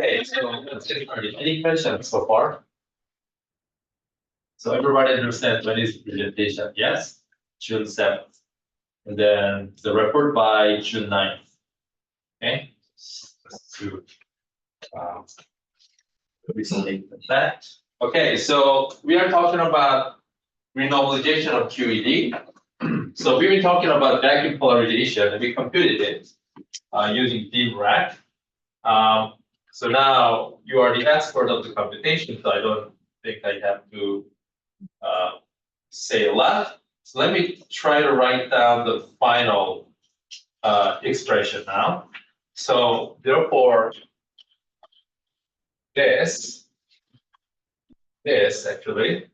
Okay, so let's get started. Any questions so far? So everybody understands when is the presentation? Yes, June 7th. And then the report by June 9th. Okay, let's do recently that. Okay, so we are talking about renormalization of QED. So we've been talking about vacuum polarization, and we computed it using DRAC. So now you are the expert of the computation, so I don't think I have to say a lot. So let me try to write down the final expression now. So therefore, this actually.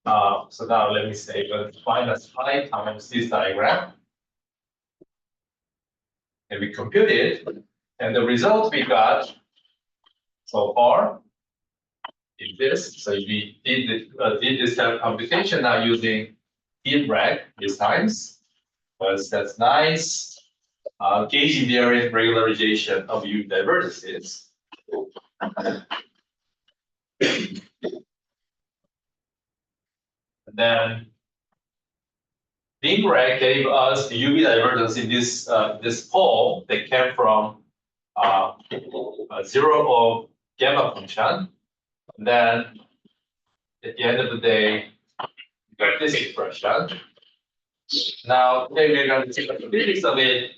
So now let me say minus pi times this diagram. And we compute it. And the result we got so far is this. So we did this kind of computation now using DRAC these times. Because that's nice. Gauge invariant regularization of U divergences. And then DRAC gave us the UV divergence in this pole that came from 0 of gamma function. And then at the end of the day, we got this expression. Now today we're going to take the physics of it,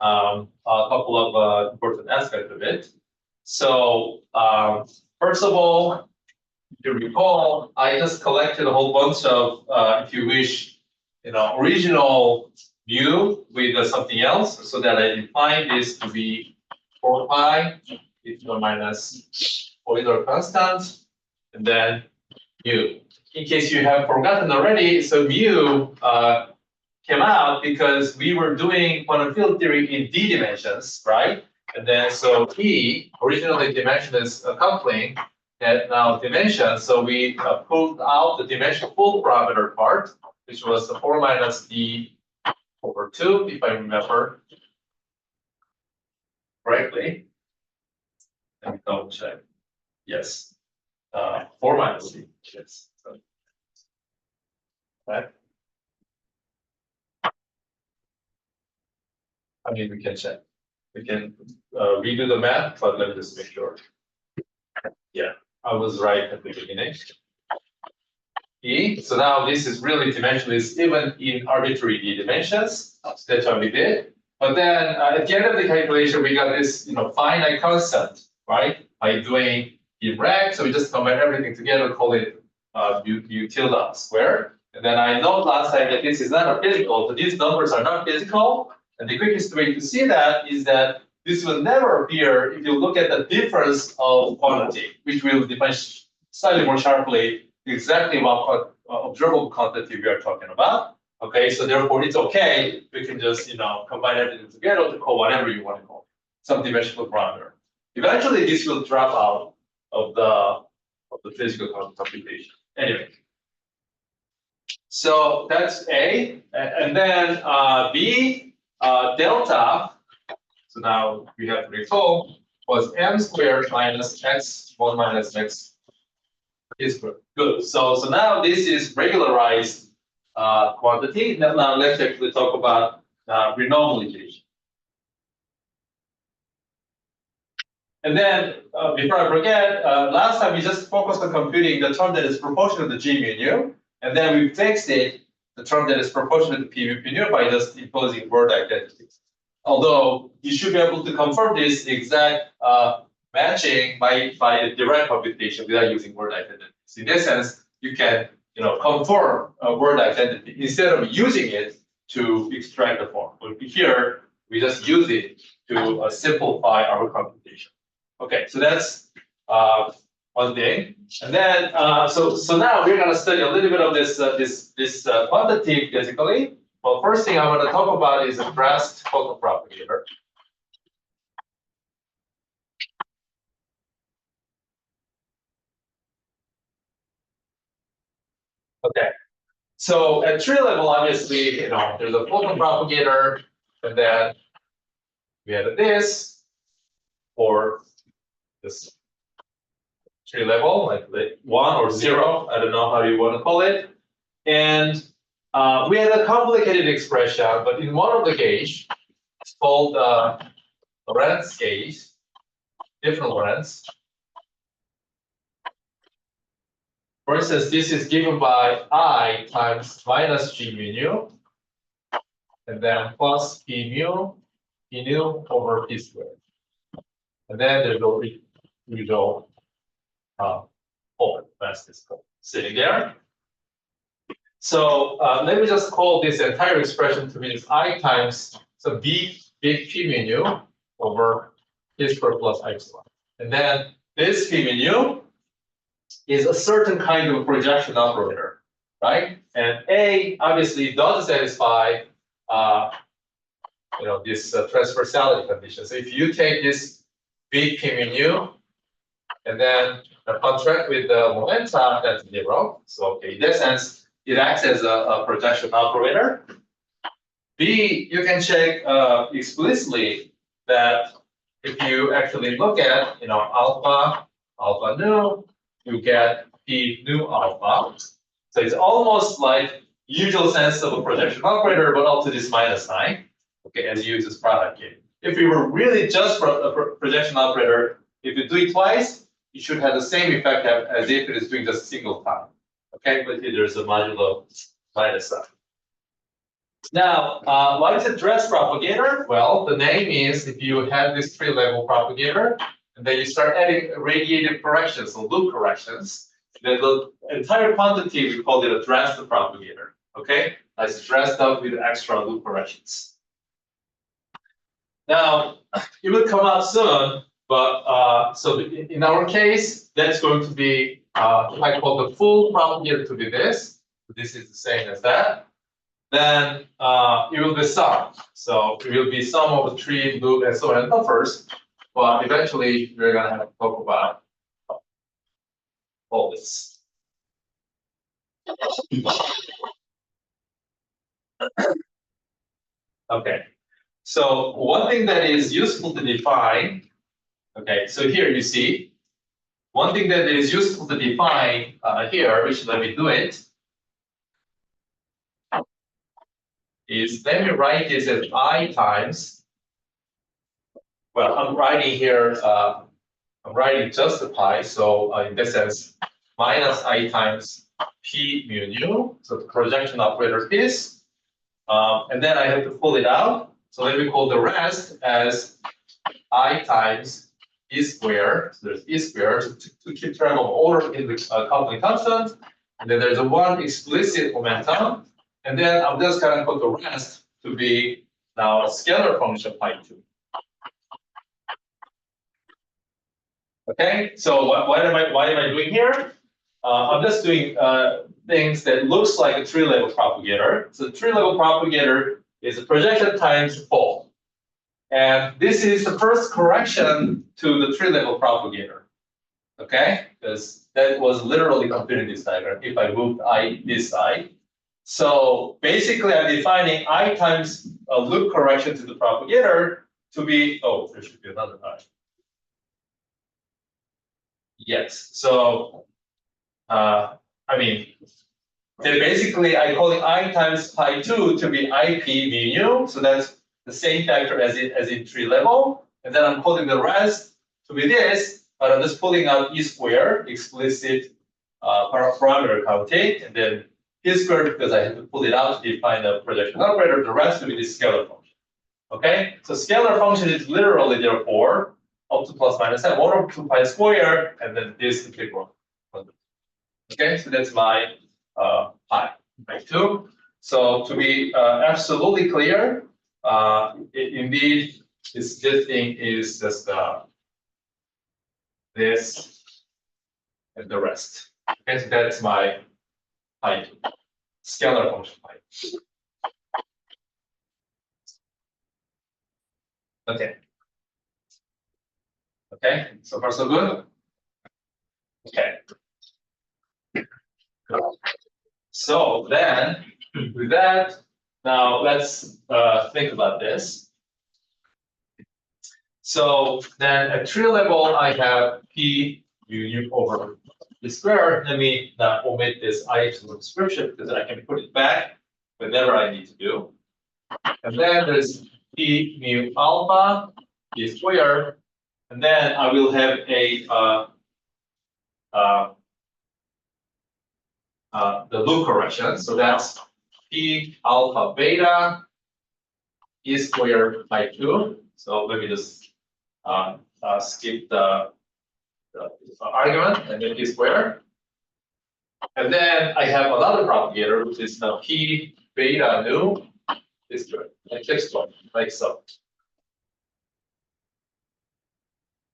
a couple of important aspects of it. So first of all, if you recall, I just collected a whole bunch of, if you wish, original mu with something else, so that I define this to be 4 pi e to the minus Euler constant, and then mu. In case you have forgotten already, so mu came out because we were doing quantum field theory in d dimensions, right? And then so E, originally dimensionless coupling, had now dimension. So we pulled out the dimension full parameter part, which was the 4 minus d over 2, if I remember correctly. Let me double check. Yes. 4 minus d. Yes. So, right. I mean, we can check. We can redo the math, but let me just make sure. Yeah, I was right at the beginning. E. So now this is really dimensionless even in arbitrary d dimensions. So that's what we did. But then at the end of the calculation, we got this finite constant, right? By doing DRAC. So we just combine everything together, call it U tilde squared. And then I know last time that this is not a physical, so these numbers are not physical. And the quickest way to see that is that this will never appear if you look at the difference of quantity, which will define slightly more sharply exactly what observable quantity we are talking about. Okay, so therefore it's okay. We can just combine everything together to call whatever you want to call some dimensional parameter. Eventually, this will drop out of the physical computation. Anyway, so that's A, and then B delta. So now we have to recall was m squared minus x1 minus x is good. So now this is regularized quantity. Now let's actually talk about renormalization. And then before I forget, last time we just focused on computing the term that is proportional to G mu nu, and then we fixed it, the term that is proportional to P mu nu by just imposing word identities. Although you should be able to confirm this exact matching by a direct computation without using word identities. In this sense, you can confirm a word identity instead of using it to extract the form. But here we just use it to simplify our computation. Okay, so that's one thing. And then so now we're going to study a little bit of this quantity physically. Well, first thing I want to talk about is a Brest photopropagator. Okay, so at tree level, obviously, there's a photopropagator, and then we have this, or this tree level, like 1 or 0, I don't know how you want to call it. And we had a complicated expression, but in one of the case, it's called Lorentz case, different Lorentz. For instance, this is given by I times minus G mu nu, and then plus P mu over P squared. And then there's the usual that's this sitting there. So let me just call this entire expression to be I times some big P mu nu over P squared plus I epsilon. And then this P mu nu is a certain kind of projection operator, right? And A obviously doesn't satisfy this transversality condition. So if you take this big P mu nu and then contract with the momentum, that's 0. So okay, in that sense, it acts as a projection operator. B, you can check explicitly that if you actually look at alpha nu, you get P nu alpha. So it's almost like usual sense of a projection operator, but up to this minus sign. Okay, as you use this product here. If we were really just for a projection operator, if you do it twice, it should have the same effect as if it is doing just a single time. Okay, but here there's a modulo minus sign. Now, what is a dress propagator? Well, the name is if you have this tree-level propagator, and then you start adding radiative corrections or loop corrections, then the entire quantity, we call it a dressed propagator. Okay, it's dressed up with extra loop corrections. Now, it will come out soon, but so in our case, that's going to be I call the full propagator to be this. This is the same as that. Then it will be sum. So it will be sum of the tree, loop, and so on and so forth. But eventually, we're going to have to talk about all this. Okay. So one thing that is useful to define, okay, so here you see, one thing that is useful to define here, which let me do it, is let me write this as I times, well, I'm writing here, I'm writing just the pi, so in this sense, minus I times P mu nu, so the projection operator is, and then I have to pull it out. So let me call the rest as I times E squared. So there's E squared to keep track of order in the coupling constant. And then there's a one explicit momentum. And then I'm just going to put the rest to be now a scalar function pi 2. Okay, so why am I doing here? I'm just doing things that looks like a tree-level propagator. So the tree-level propagator is a projection times fold. And this is the first correction to the tree-level propagator. Okay, because that was literally computing this diagram if I moved I this side. So basically, I'm defining I times a loop correction to the propagator to be, oh, there should be another I. Yes, so then basically I call it I times pi 2 to be IP mu nu, so that's the same factor as in tree level, and then I'm calling the rest to be this, but I'm just pulling out E squared, explicit parameter counting, and then P squared because I have to pull it out to define the projection operator, the rest will be this scalar function. Okay, so scalar function is literally therefore up to plus minus 1 over 2 pi squared, and then this integral. Okay, so that's my pi 2. So to be absolutely clear, indeed, this thing is just this and the rest. Okay, so that's my pi 2, scalar function pi. Okay. Okay, so far so good. Okay. So then, with that, now let's think about this. So then at tree level, I have P mu over P squared. Let me now omit this I subscription because I can put it back whenever I need to do. And then there's P mu alpha P squared. And then I will have a the loop correction. So that's P alpha beta E squared by 2. So let me just skip the argument and then P squared. And then I have another propagator, which is the P beta nu is good, like this one, like so.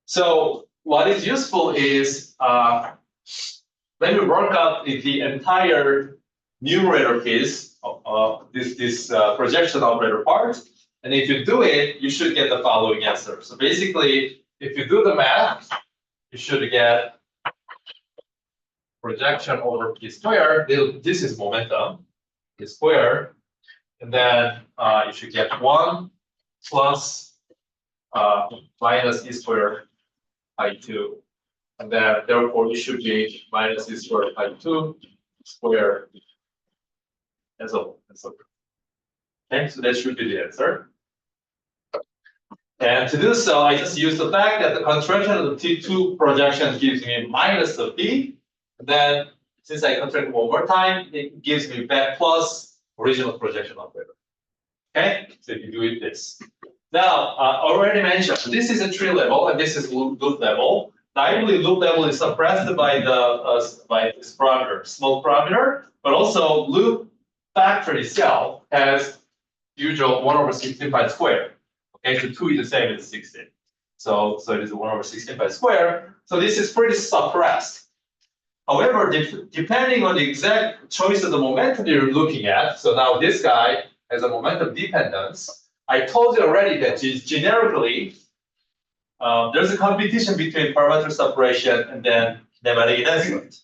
So what is useful is let me work out the entire numerator piece of this projection operator part. And if you do it, you should get the following answer. So basically, if you do the math, you should get projection over P squared. This is momentum, P squared. And then you should get 1 plus minus E squared by 2. And then therefore it should be minus E squared by 2 squared and so on. Okay, so that should be the answer. And to do so, I just use the fact that the contraction of the T2 projection gives me minus the P. Then since I contract one more time, it gives me back plus original projection operator. Okay, so if you do it this. Now, already mentioned, this is a tree level and this is loop level. Now, I believe loop level is suppressed by this parameter, small parameter, but also loop factor itself has usual 1 over 16 pi squared. Okay, so 2 is the same as 16. So it is 1 over 16 pi squared. So this is pretty suppressed. However, depending on the exact choice of the momentum you're looking at, so now this guy has a momentum dependence. I told you already that generically, there's a competition between parameter separation and then kinematic enhancement.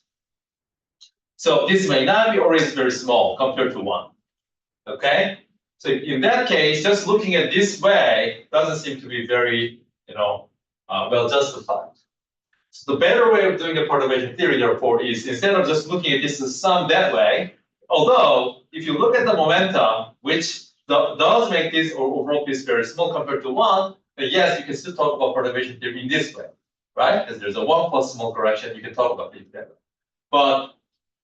So this may not be always very small compared to 1. Okay? So in that case, just looking at this way doesn't seem to be very, well justified. So the better way of doing the perturbation theory, therefore, is instead of just looking at this as sum that way, although if you look at the momentum, which does make this overall piece very small compared to 1, then yes, you can still talk about perturbation theory in this way, right? Because there's a 1 plus small correction, you can talk about it that way. But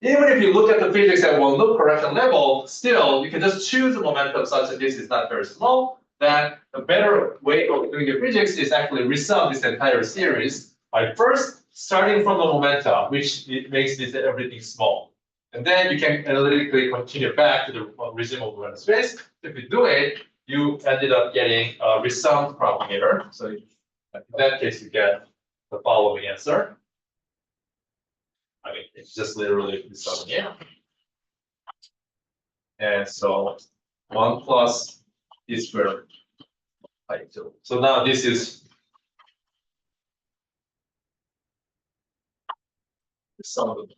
even if you look at the physics at one loop correction level, still, you can just choose a momentum such that this is not very small. Then the better way of doing the physics is actually resum this entire series by first starting from the momentum, which makes this everything small. And then you can analytically continue back to the regime of momentum space. If you do it, you ended up getting a resum propagator. So in that case, you get the following answer. I mean, it's just literally resum here. And so 1 plus E squared by 2. So now this is the sum of the.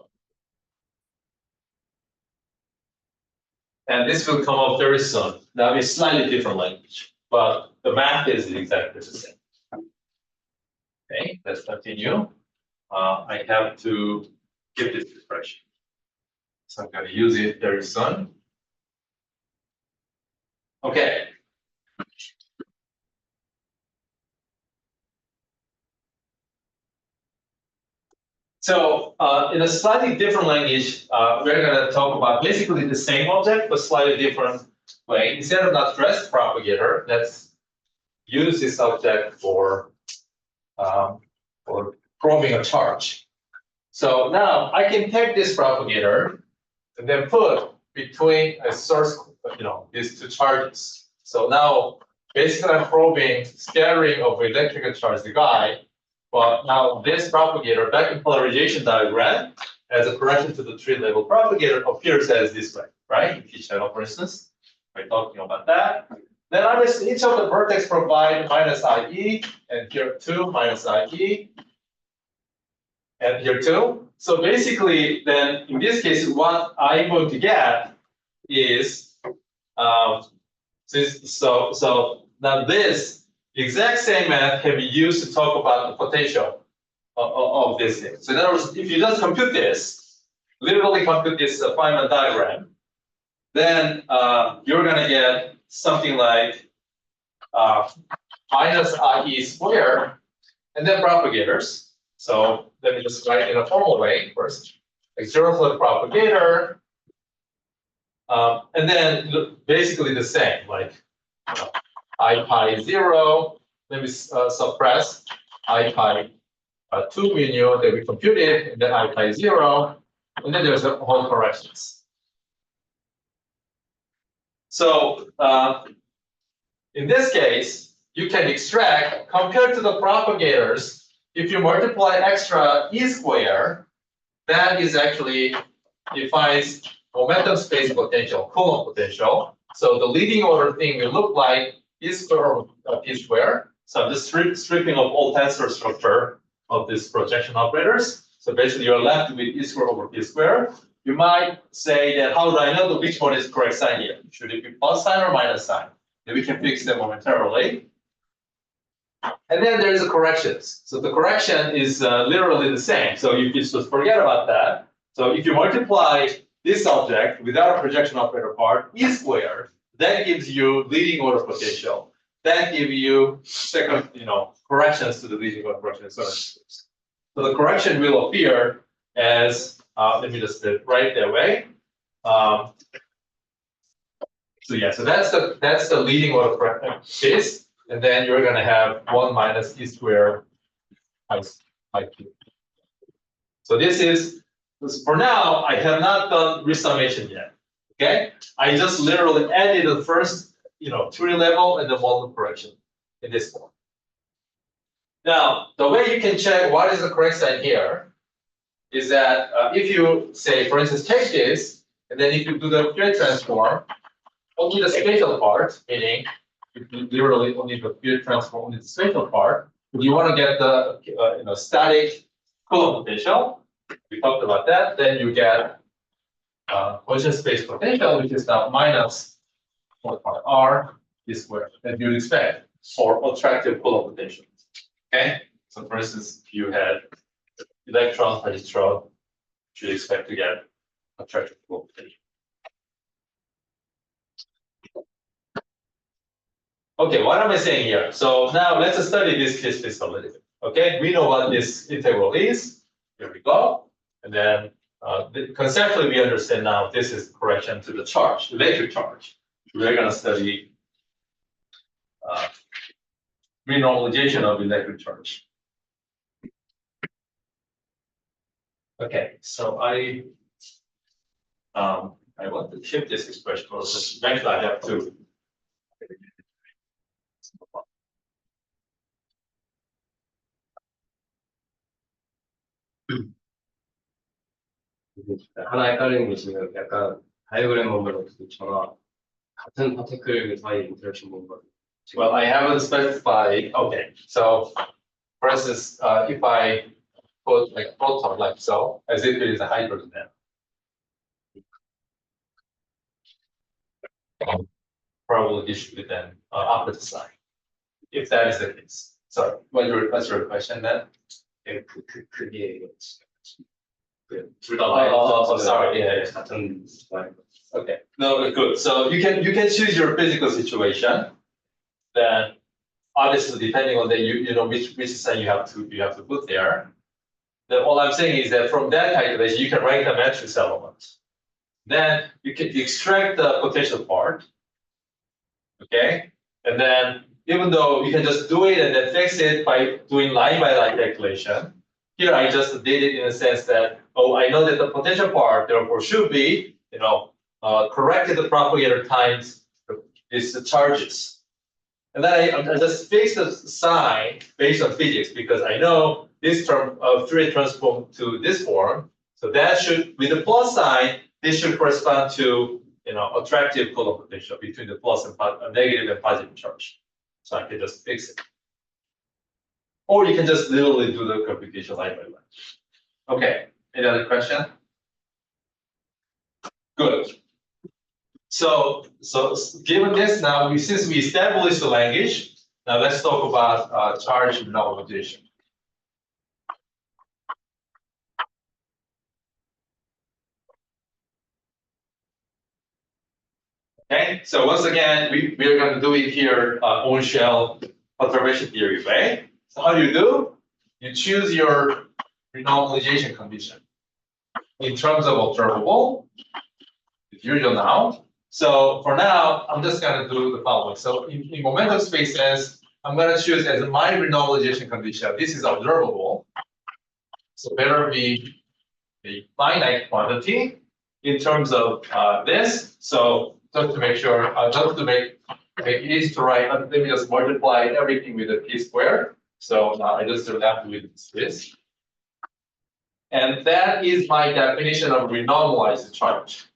And this will come up very soon. Now it's slightly different language, but the math is exactly the same. Okay, let's continue. I have to give this expression. So I'm going to use it very soon. Okay. So in a slightly different language, we're going to talk about basically the same object, but slightly different way. Instead of not rest propagator, let's use this object for probing a charge. So now I can take this propagator and then put between a source, these two charges. So now basically I'm probing scattering of electrical charge, the guy. But now this propagator back in polarization diagram as a correction to the tree level propagator appears as this way, right? In P-channel, for instance, we're talking about that. Then obviously each of the vertex provide minus IE, and here 2 minus IE, and here 2. So basically, then in this case, what I'm going to get is so now this exact same math can be used to talk about the potential of this thing. So in other words, if you just compute this, literally compute this Feynman diagram, then you're going to get something like minus IE squared, and then propagators. So let me just write in a formal way first. Like 0 for the propagator, and then basically the same, like I pi 0. Let me suppress I pi 2 mu that we computed, and then I pi 0, and then there's a whole corrections. So in this case, you can extract, compared to the propagators, if you multiply extra E square, that is actually defines momentum space potential, Coulomb potential. So the leading order thing will look like E square of P square. So I'm just stripping of all tensor structure of these projection operators. So basically you're left with E square over P square. You might say that, how do I know which one is correct sign here? Should it be plus sign or minus sign? And we can fix them momentarily. And then there is a corrections. So the correction is literally the same. So you just forget about that. So if you multiply this object without a projection operator part, E squared, that gives you leading order potential. That gives you second, corrections to the leading order potential. So the correction will appear as, let me just write that way. So yeah, so that's the leading order case. And then you're going to have 1 minus E squared pi q. So this is, for now, I have not done resummation yet. Okay? I just literally added the first, tree level and the model correction in this form. Now, the way you can check what is the correct sign here is that if you say, for instance, take this, and then if you do the Fourier transform, only the spatial part, meaning literally only the Fourier transform, only the spatial part. If you want to get the static Coulomb potential, we talked about that. Then you get Gaussian space potential, which is now minus 1 part R E squared, that you'd expect for attractive Coulomb potential. Okay, so for instance, if you had electron positron, you should expect to get attractive Coulomb potential. Okay, what am I saying here? So now let's study this case a little bit. Okay, we know what this integral is. Here we go. And then conceptually, we understand now this is correction to the charge, electric charge. We're going to study renormalization of electric charge. Okay, so I want to shift this expression because eventually I have to. 하나 헷갈리는 게 지금 약간 다이어그램 원본처럼 같은 파티클 사이 인터랙션 원본. Well, I haven't specified. Okay, so for instance, if I put like proton like so, as if it is a hydrogen atom, probably distributed then opposite sign. If that is the case. Sorry, what's your question then? 그게 sorry. Yeah. 같은 Okay. No, good. So you can choose your physical situation. Then obviously depending on which sign you have to put there. Then all I'm saying is that from that calculation you can write the matrix element. Then you can extract the potential part. Okay, and then even though you can just do it and then fix it by doing line by line calculation. Here I just did it in a sense that, oh, I know that the potential part therefore should be, corrected the propagator times these charges. And then I just fix the sign based on physics because I know this term of Fourier transform to this form. So that should, with the plus sign, this should correspond to, attractive Coulomb potential between the plus and negative and positive charge. So I can just fix it. Or you can just literally do the computation line by line. Okay, any other question? Good. So given this now, since we established the language, Now let's talk about charge renormalization. Okay, so once again, we're going to do it here on shell conservation theory way. So how do you do? You choose your renormalization condition in terms of observable, it's usual now. So for now, I'm just going to do the following. So in momentum spaces, I'm going to choose as my renormalization condition. This is observable. So better be a finite quantity in terms of this. So just to make sure, just to make it easy to write, let me just multiply everything with a p squared. So I just do that with this. And that is my definition of renormalized charge.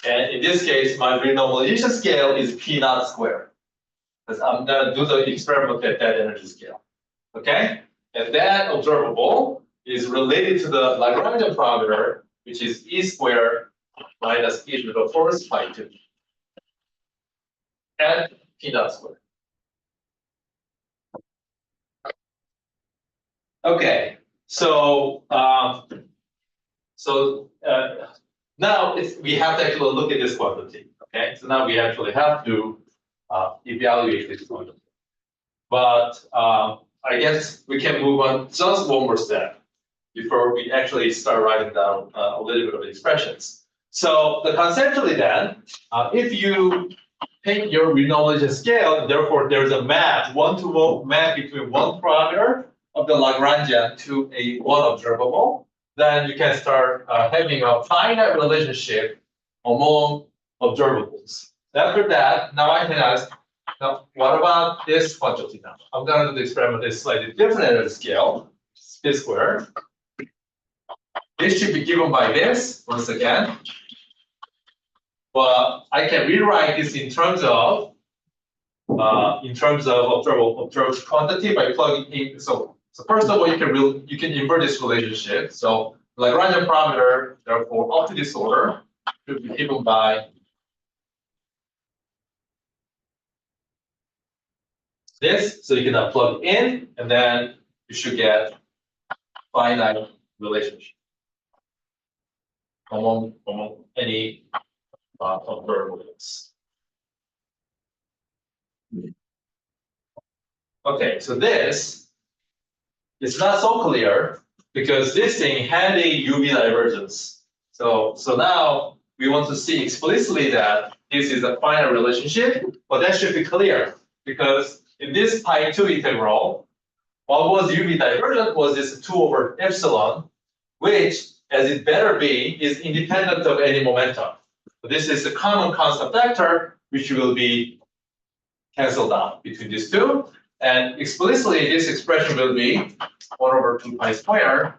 And in this case, my renormalization scale is p naught squared. Because I'm going to do the experiment at that energy scale. Okay? And that observable is related to the Lagrangian parameter, which is e squared minus e to the fourth by 2 at p naught squared. Okay, so now we have to actually look at this quantity. Okay, so now we actually have to evaluate this quantity. But I guess we can move on just one more step before we actually start writing down a little bit of expressions. So conceptually then, if you take your renormalization scale, therefore there's a map, one-to-one map between one parameter of the Lagrangian to a one observable, then you can start having a finite relationship among observables. After that, now I can ask, now what about this quantity now? I'm going to do the experiment is slightly different at the scale, p squared. This should be given by this, once again. But I can rewrite this in terms of observed quantity by plugging in. So first of all, you can invert this relationship. So Lagrangian parameter, therefore, up to this order should be given by this. So you can now plug in, and then you should get finite relationship among any observables. Okay, so this is not so clear because this thing had a UV divergence. So now we want to see explicitly that this is a finite relationship, but that should be clear because in this pi 2 integral, what was UV divergent was this 2 over epsilon, which, as it better be, is independent of any momentum. So this is a common constant factor, which will be canceled out between these two. And explicitly, this expression will be 1 over 2 pi squared.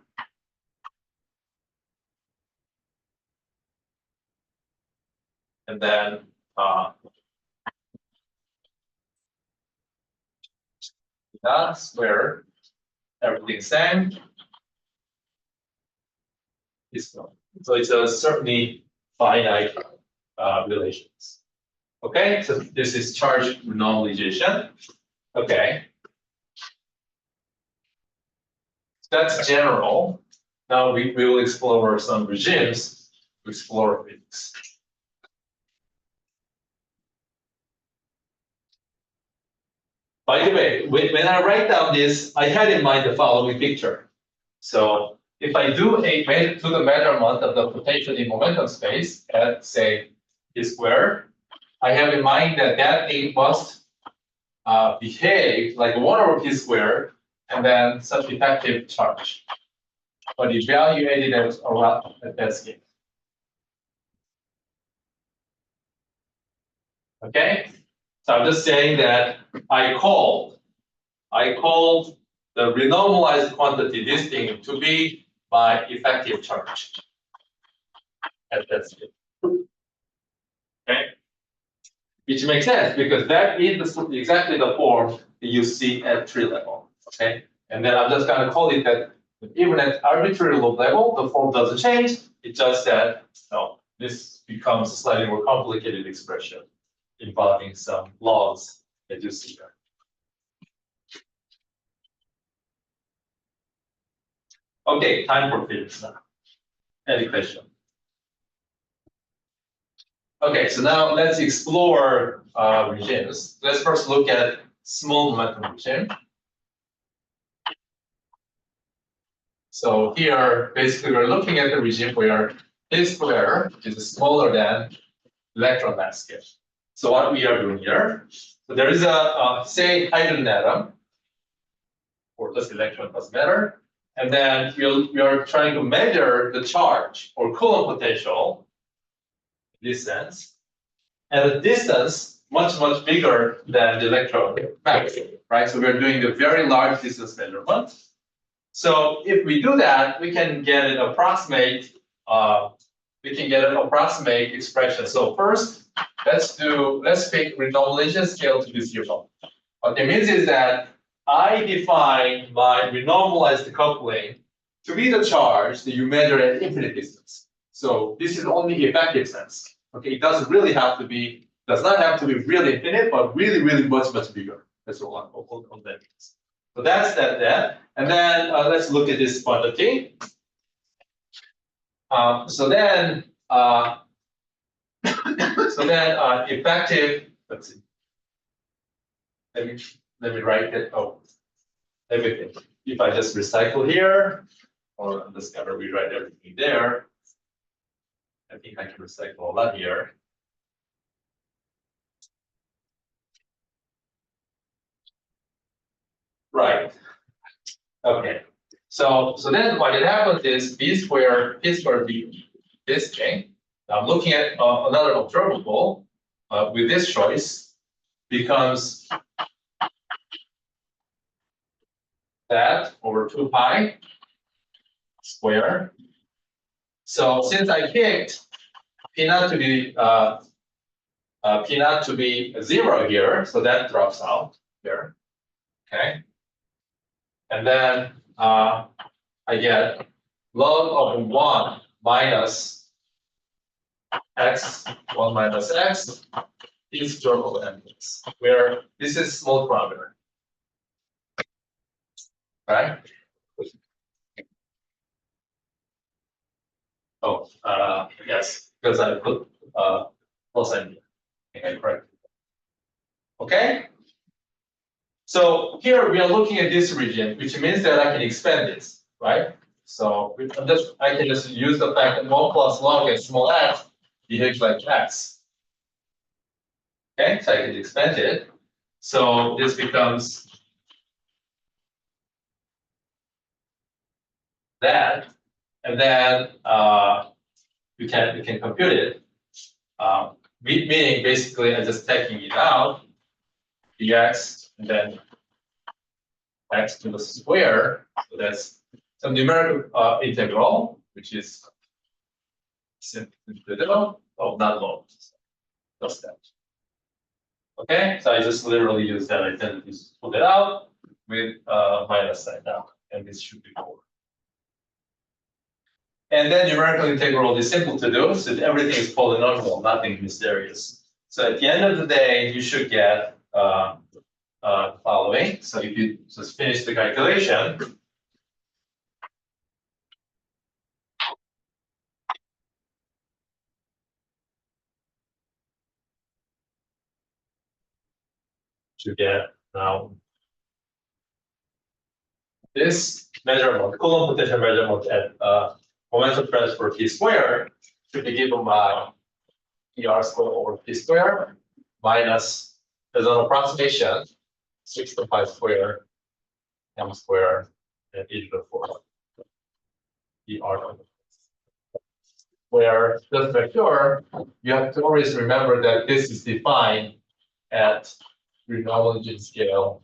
And then square, everything same. So it's a certainly finite relations. Okay, so this is charge renormalization. Okay. That's general. Now we will explore some regimes to explore physics. By the way, when I write down this, I had in mind the following picture. So if I do the measurement of the potential in momentum space at, say, p squared, I have in mind that that thing must behave like 1 over p squared and then such effective charge. But evaluated as around at that scale. Okay, so I'm just saying that I called the renormalized quantity, this thing, to be my effective charge at that scale. Okay, which makes sense because that is exactly the form that you see at tree level. Okay, and then I'm just going to call it that even at arbitrary low level, the form doesn't change. It's just that this becomes a slightly more complicated expression involving some laws that you see there. Okay, time for physics now. Any question? Okay, so now let's explore regimes. Let's first look at small momentum regime. So here, basically, we're looking at the regime where K square is smaller than electron mass scale. So what we are doing here, so there is a say hydrogen atom, or just electron doesn't matter, and then we are trying to measure the charge or Coulomb potential in this sense at a distance much bigger than the electron mass, right? So we're doing a very large distance measurement. So if we do that, we can get an approximate expression. So first, let's pick renormalization scale to be 0. What it means is that I define my renormalized coupling to be the charge that you measure at infinite distance. So this is only effective sense. Okay, it does not have to be really infinite, but really much bigger. That's all that means. So that's that. And then let's look at this quantity. So then effective. Let's see. Let me write it. Oh, everything. If I just recycle here, or I'm just gonna rewrite everything there. I think I can recycle a lot here. Right. Okay. So then what happens is B squared B this thing. I'm looking at another observable with this choice becomes that over 2 pi square. So since I picked P naught to be 0 here, so that drops out here. Okay. And then I get log of 1 minus x, 1 minus x is term of mx, where this is small parameter. Right? Oh, yes, because I put plus n here. Okay, correct. Okay? So here we are looking at this region, which means that I can expand this, right? So I can just use the fact that 1 plus log x small x behaves like x. Okay, so I can expand it. So this becomes that, and then we can compute it. Meaning basically I'm just taking it out, dx, and then x to the square. So that's some numerical integral, which is simply not log, just that. Okay, so I just literally use that identity to put it out with minus sign down, and this should be 4. And then numerical integral is simple to do, so everything is polynomial, nothing mysterious. So at the end of the day, you should get the following. So if you just finish the calculation, you get now this measurement, Coulomb potential measurement at momentum transfer P squared should be given by ER squared over P squared minus, as an approximation, 6 to 5 squared M squared and e to the 4 ER. Where, just to make sure, you have to always remember that this is defined at renormalization scale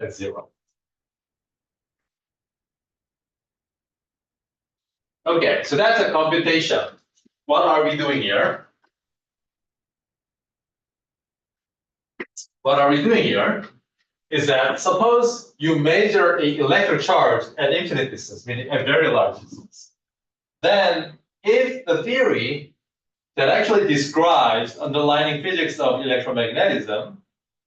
at 0. Okay, so that's a computation. What are we doing here? What are we doing here is that suppose you measure an electric charge at infinite distance, meaning a very large distance. Then if the theory that actually describes underlying physics of electromagnetism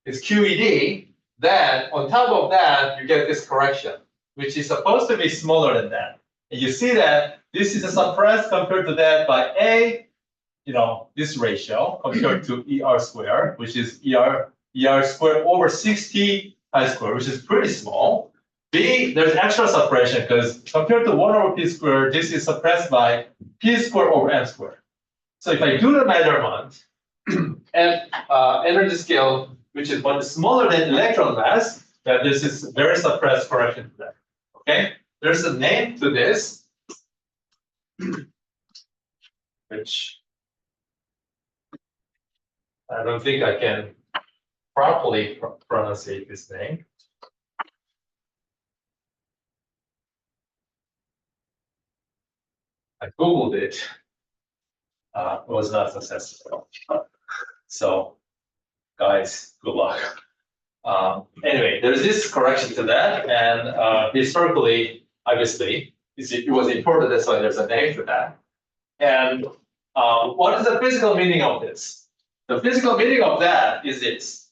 is QED, then on top of that, you get this correction, which is supposed to be smaller than that. And you see that this is suppressed compared to that by A, this ratio compared to ER squared, which is ER squared over 60 pi squared, which is pretty small. B, there's extra suppression because compared to 1 over p squared, this is suppressed by p squared over m squared. So if I do the measurement, and energy scale, which is much smaller than electron mass, that this is very suppressed correction to that. Okay, there's a name to this, which I don't think I can properly pronunciate this name. I Googled it. It was not successful. So, guys, good luck. Anyway, there's this correction to that, and historically, obviously, it was important. That's why there's a name for that. And what is the physical meaning of this? The physical meaning of that is this.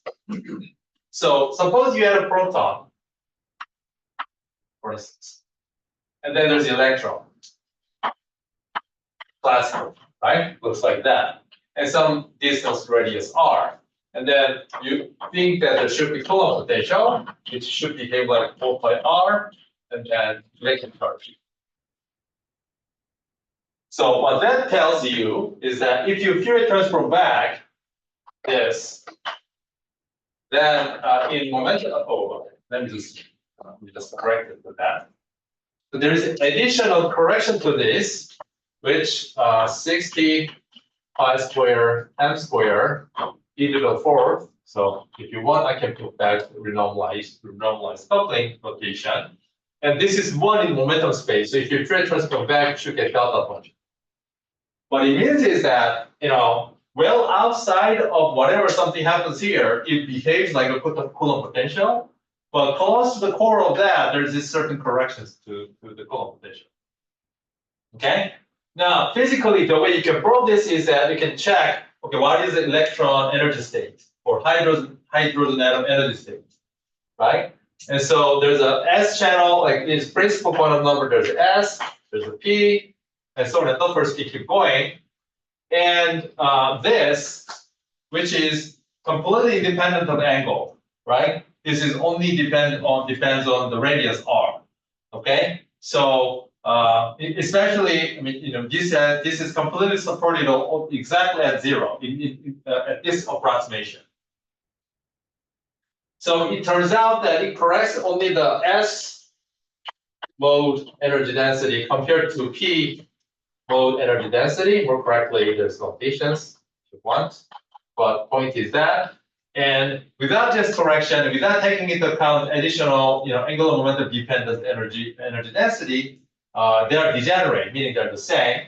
So suppose you had a proton, for instance, and then there's the electron. Classical, right? Looks like that. And some distance radius r. And then you think that there should be Coulomb potential, which should behave like 4 pi r, and then electric charge. So what that tells you is that if you Fourier transform back this, then in momentum, let me just correct it with that. So there is additional correction to this, which 60 pi square m square e to the fourth. So if you want, I can put that renormalized coupling notation. And this is 1 in momentum space. So if you Fourier transform back, you should get delta function. What it means is that, well outside of whatever something happens here, it behaves like a Coulomb potential. But close to the core of that, there's this certain corrections to the Coulomb potential. Okay? Now, physically, the way you can prove this is that you can check, okay, what is the electron energy state or hydrogen atom energy state, right? And so there's a S channel, like this principal quantum number, there's a S, there's a P, and so on and so forth, keep going. And this, which is completely independent of angle, right? This is only depends on the radius r. Okay, so especially, I mean, this is completely supported exactly at 0 at this approximation. So it turns out that it corrects only the S mode energy density compared to P mode energy density. More correctly, there's notations if you want, but point is that. And without this correction, without taking into account additional, angular momentum dependent energy density, they are degenerate, meaning they're the same.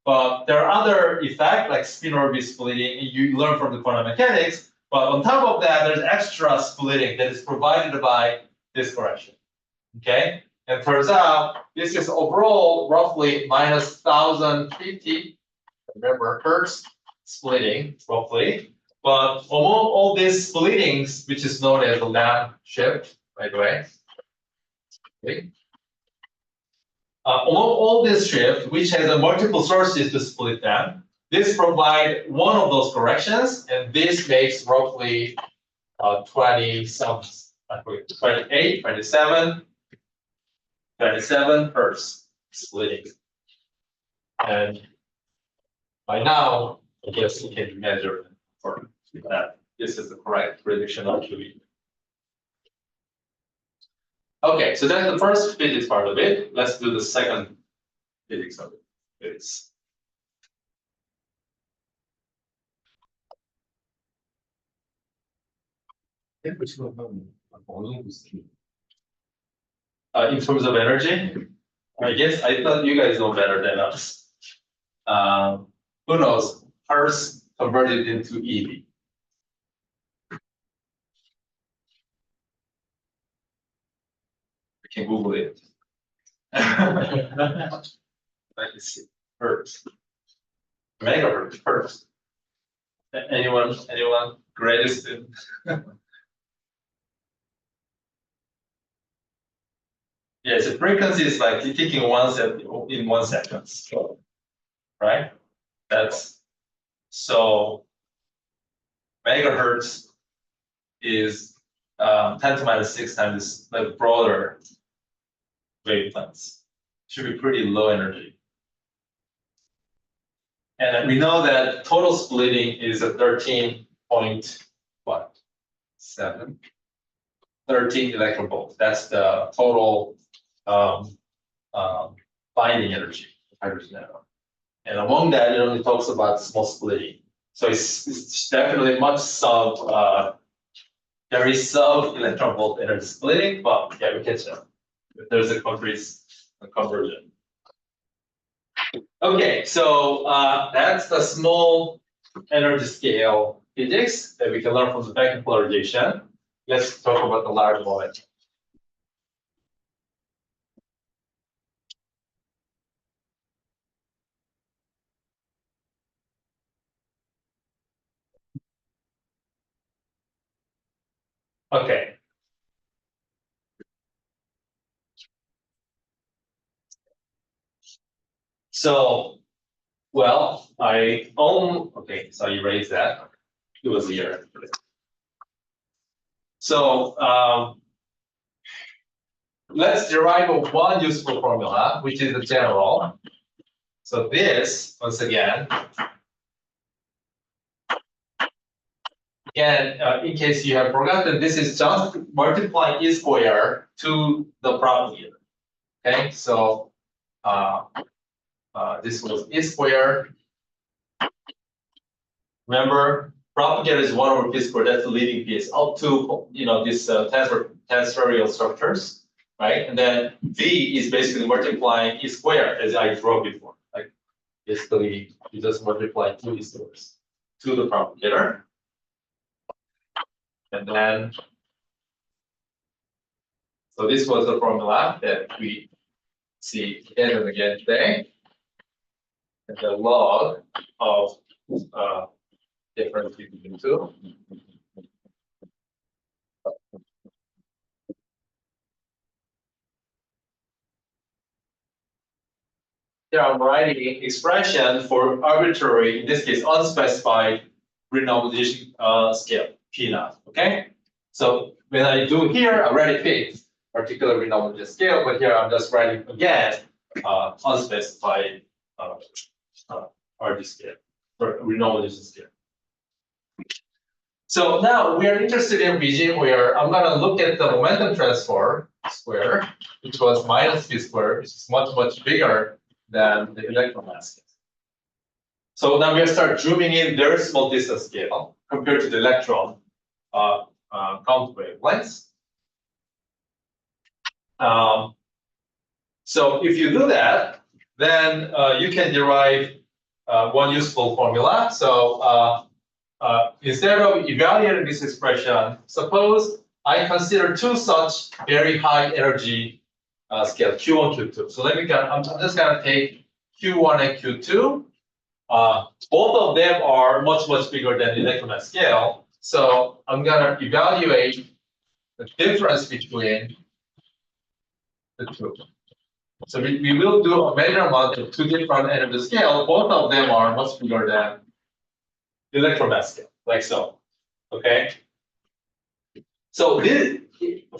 But there are other effects like spin orbit splitting. You learn from the quantum mechanics. But on top of that, there's extra splitting that is provided by this correction. Okay, and turns out this is overall roughly minus 1050. Remember hertz splitting roughly. But among all these splittings, which is known as the lambda shift, by the way, okay. Among all this shift, which has multiple sources to split them, this provides one of those corrections, and this makes roughly 20 some, 28, 27 hertz splitting. And by now, I guess you can measure for that this is the correct prediction of QE. Okay, so that's the first physics part of it. Let's do the second physics of it. In terms of energy, I guess I thought you guys know better than us. Who knows? Hertz converted into EV. We can Google it. Let me see. Hertz. Megahertz. Hertz. Anyone? Greatest? Yes, the frequency is like ticking in 1 second. So, right? That's so megahertz is 10 to minus 6 times the broader wavelengths. Should be pretty low energy. And then we know that total splitting is a 13 electron volts. That's the total binding energy of hydrogen atom. And among that, it only talks about small splitting. So it's definitely much there is some electron volt energy splitting, but yeah, we can tell if there's a conversion. Okay, so that's the small energy scale physics that we can learn from the vacuum polarization. Let's talk about the large momentum. Okay. So, well, okay, so you erase that. It was here. So, let's derive one useful formula, which is the general. So this, once again, in case you have forgotten, this is just multiplying E square to the propagator. Okay, so this was E square. Remember, propagator is 1 over P square. That's the leading piece up to this tensorial structures, right? And then V is basically multiplying E square, as I drew before. Like basically, you just multiply 2 E squares to the propagator. And then, so this was the formula that we see again and again today. And the log of difference between the two. Here I'm writing expression for arbitrary, in this case, unspecified renormalization scale, P naught. Okay? So when I do here, I already picked particular renormalization scale, but here I'm just writing again unspecified RG scale, or renormalization scale. So now we are interested in regime where I'm going to look at the momentum transfer square, which was minus p squared, which is much, much bigger than the electron mass scale. So now we start zooming in very small distance scale compared to the electron count wavelengths. So if you do that, then you can derive one useful formula. So instead of evaluating this expression, suppose I consider two such very high energy scale, Q1, Q2. So I'm just going to take Q1 and Q2. Both of them are much, much bigger than the electron mass scale. So I'm going to evaluate the difference between the two. So we will do a measurement of two different energy scale. Both of them are much bigger than the electron mass scale, like so. Okay. So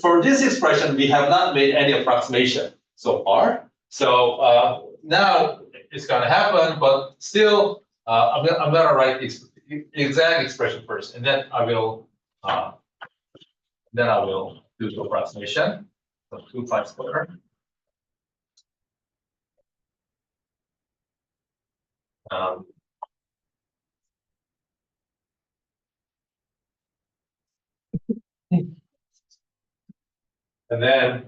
for this expression, we have not made any approximation so far. So now it's going to happen, but still, I'm going to write the exact expression first, and then I will do the approximation. So 2 pi squared. And then,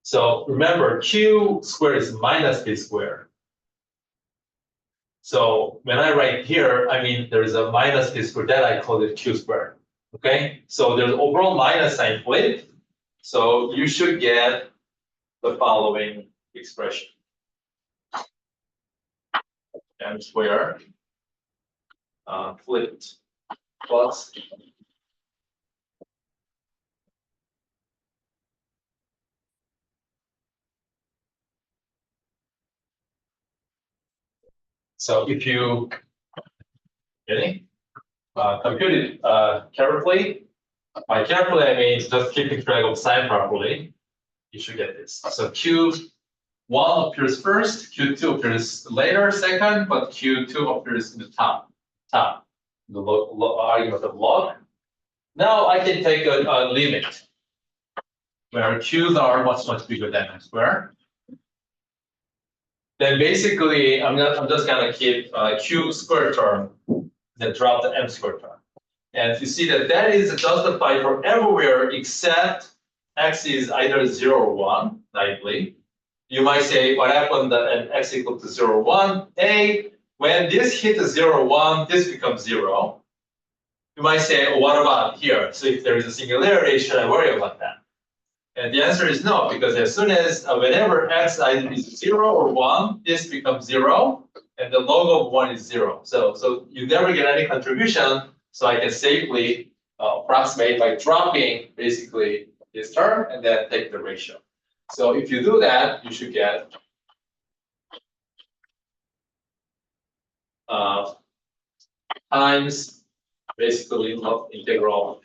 so remember, Q squared is minus P squared. So when I write here, I mean, there is a minus P squared, that I call it Q squared. Okay, so there's overall minus sign flipped. So you should get the following expression. M squared flipped plus So if you compute it carefully, by carefully I mean just keeping track of sign properly, you should get this. So Q1 appears first, Q2 appears later, second, but Q2 appears in the top, the argument of log. Now I can take a limit where Q's are much bigger than M squared. Then basically I'm just gonna keep Q squared term, then drop the M squared term. And you see that is justified for everywhere except X is either 0 or 1, likely. You might say, what happened at X equal to 0 or 1? When this hits 0 or 1, this becomes 0. You might say, oh, what about here? So if there is a singularity, should I worry about that? And the answer is no, because as soon as, whenever X either is 0 or 1, this becomes 0, and the log of 1 is 0. So you never get any contribution, so I can safely approximate by dropping basically this term and then take the ratio. So if you do that, you should get times basically of integral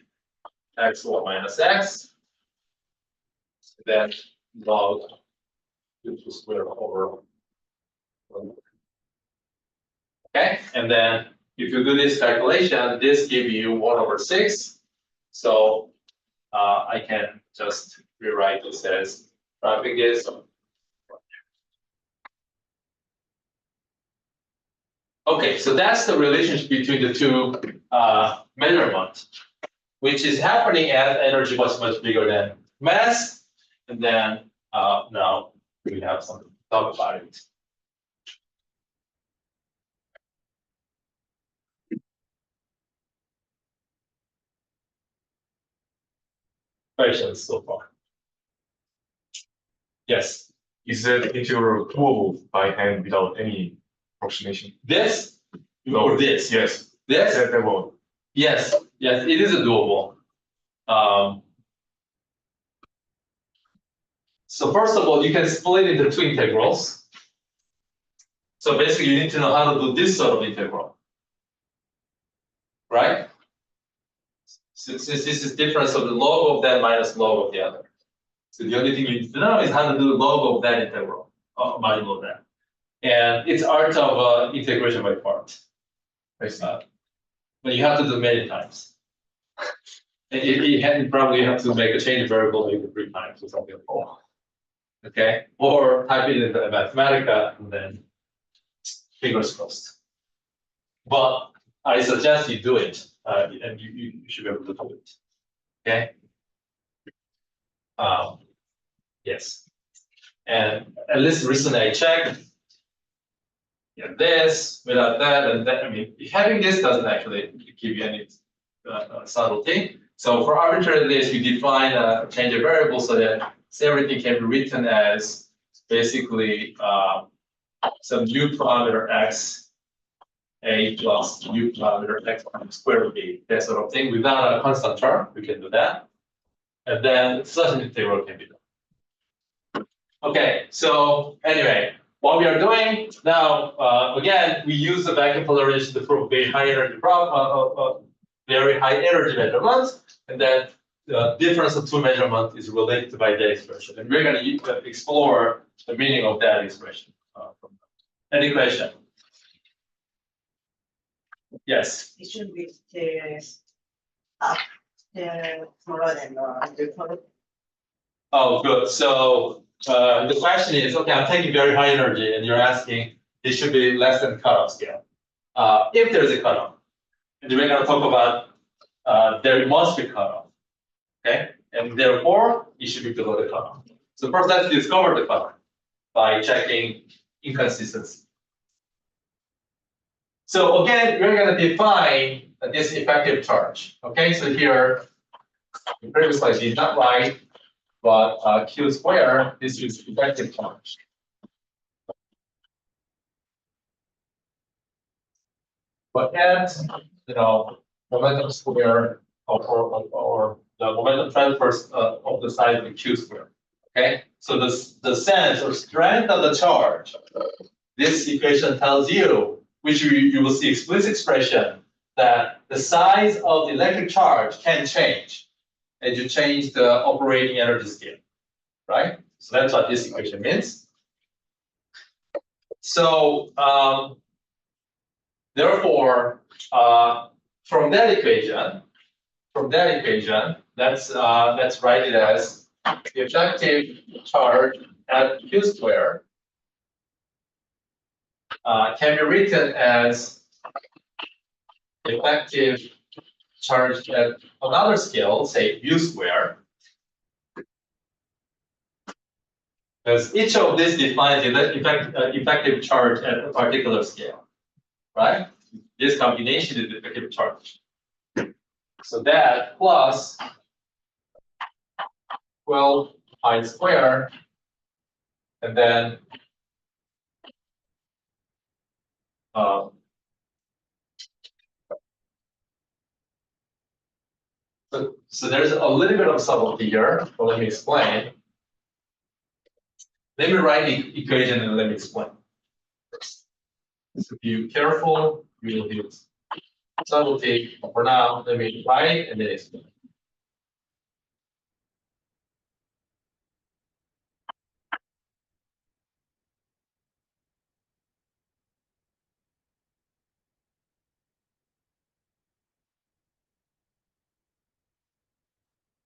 x1 minus x, then log Q2 squared over 1. Okay, and then if you do this calculation, this gives you 1 over 6. So I can just rewrite this as dropping this. Okay, so that's the relationship between the two measurements, which is happening at energy much bigger than mass. And then now we have something to talk about it. Questions so far? Yes. Is that integral doable by hand without any approximation? This or this? Yes. This? That won't. Yes. Yes, it is a doable. So first of all, you can split into two integrals. So basically, you need to know how to do this sort of integral, right? Since this is difference of the log of that minus log of the other. So the only thing you need to know is how to do the log of that integral, minus of that. And it's art of integration by parts. But you have to do many times. And you probably have to make a change variable maybe 3 times or something like that. Okay, or type it in the Mathematica and then fingers crossed. But I suggest you do it, and you should be able to do it. Okay. Yes, and at least recently I checked. Yeah, this without that and that. I mean, having this doesn't actually give you any subtlety. So for arbitrary list, you define a change of variable so that everything can be written as basically some new parameter x a plus new parameter x square root b, that sort of thing. Without a constant term, we can do that. And then such an integral can be done. Okay, so anyway, what we are doing now, again, we use the vacuum polarization to prove very high energy very high energy measurements, and then the difference of two measurements is related by that expression. And we're going to explore the meaning of that expression. Any question? Yes. It should be up taller than the Oh, good. So the question is, okay, I'm taking very high energy, and you're asking it should be less than cutoff scale. If there's a cutoff, and we're going to talk about there must be cutoff. Okay, and therefore it should be below the cutoff. So first, let's discover the cutoff by checking inconsistency. So again, we're going to define this effective charge. Okay, so here, the previous slide did not write, but Q square, this is effective charge. But at, momentum square or the momentum transfers of the size of the Q square. Okay, so the sense or strength of the charge, this equation tells you which you will see explicit expression that the size of the electric charge can change as you change the operating energy scale, right? So that's what this equation means. So therefore, from that equation, let's write it as the effective charge at Q square can be written as the effective charge at another scale, say U square. Because each of these defines the effective charge at a particular scale, right? This combination is the effective charge. So that plus 12 pi square, and then so there's a little bit of subtlety here, but let me explain. Let me write the equation and let me explain. So be careful, you will use subtlety. For now, let me write and then explain.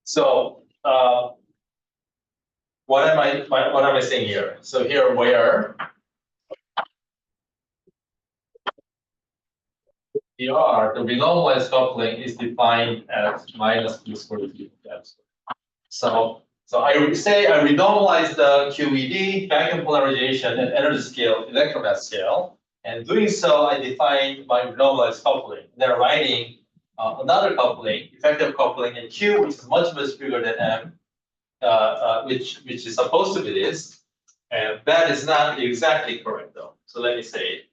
So what am I saying here? So here where the renormalized coupling is defined as minus Q squared T. So I say I renormalize the QED, vacuum polarization, and energy scale, electromass scale. And doing so, I define my renormalized coupling. Then writing another coupling, effective coupling in Q, which is much bigger than M, which is supposed to be this. And that is not exactly correct though. So let me say it.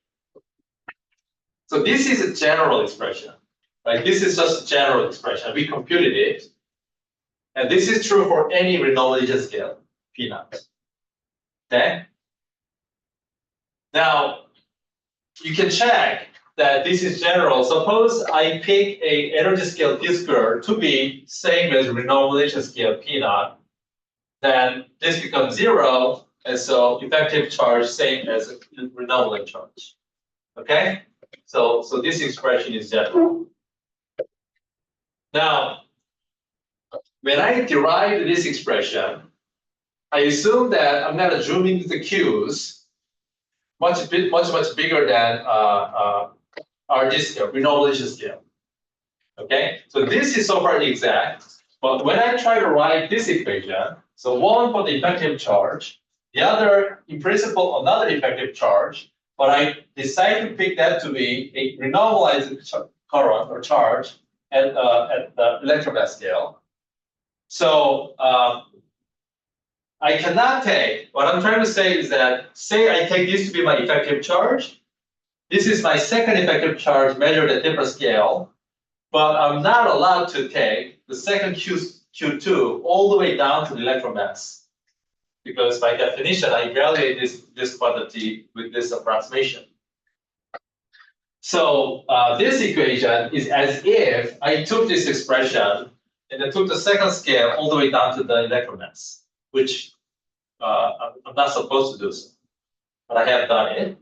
So this is a general expression, right? This is just a general expression. We computed it. And this is true for any renormalization scale, P naught. Okay? Now, you can check that this is general. Suppose I pick a energy scale P squared to be same as renormalization scale P naught, then this becomes 0, and so effective charge same as renormalized charge. Okay? So this expression is general. Now, when I derive this expression, I assume that I'm going to zoom into the Q's much bigger than RG scale, renormalization scale. Okay, so this is so far exact, but when I try to write this equation, so one for the effective charge, the other, in principle, another effective charge, but I decide to pick that to be a renormalized current or charge at the electromass scale. So I cannot take, what I'm trying to say is that, say I take this to be my effective charge. This is my second effective charge measured at different scale, but I'm not allowed to take the second Q2 all the way down to the electromass. Because by definition, I evaluate this quantity with this approximation. So this equation is as if I took this expression and I took the second scale all the way down to the electromass, which I'm not supposed to do so, but I have done it.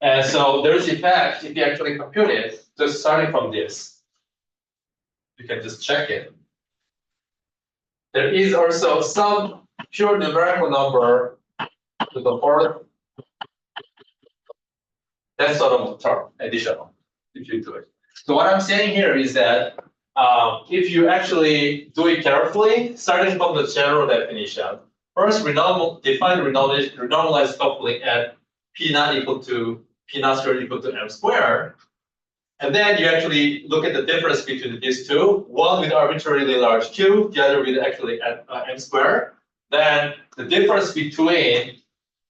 And so there's in fact, if you actually compute it, just starting from this, you can just check it. There is also some pure numerical number to the fourth. That's sort of term, additional, if you do it. So what I'm saying here is that if you actually do it carefully, starting from the general definition, first define renormalized coupling at P naught equal to P naught squared equal to M squared. And then you actually look at the difference between these two, one with arbitrarily large Q, the other with actually M squared. Then the difference between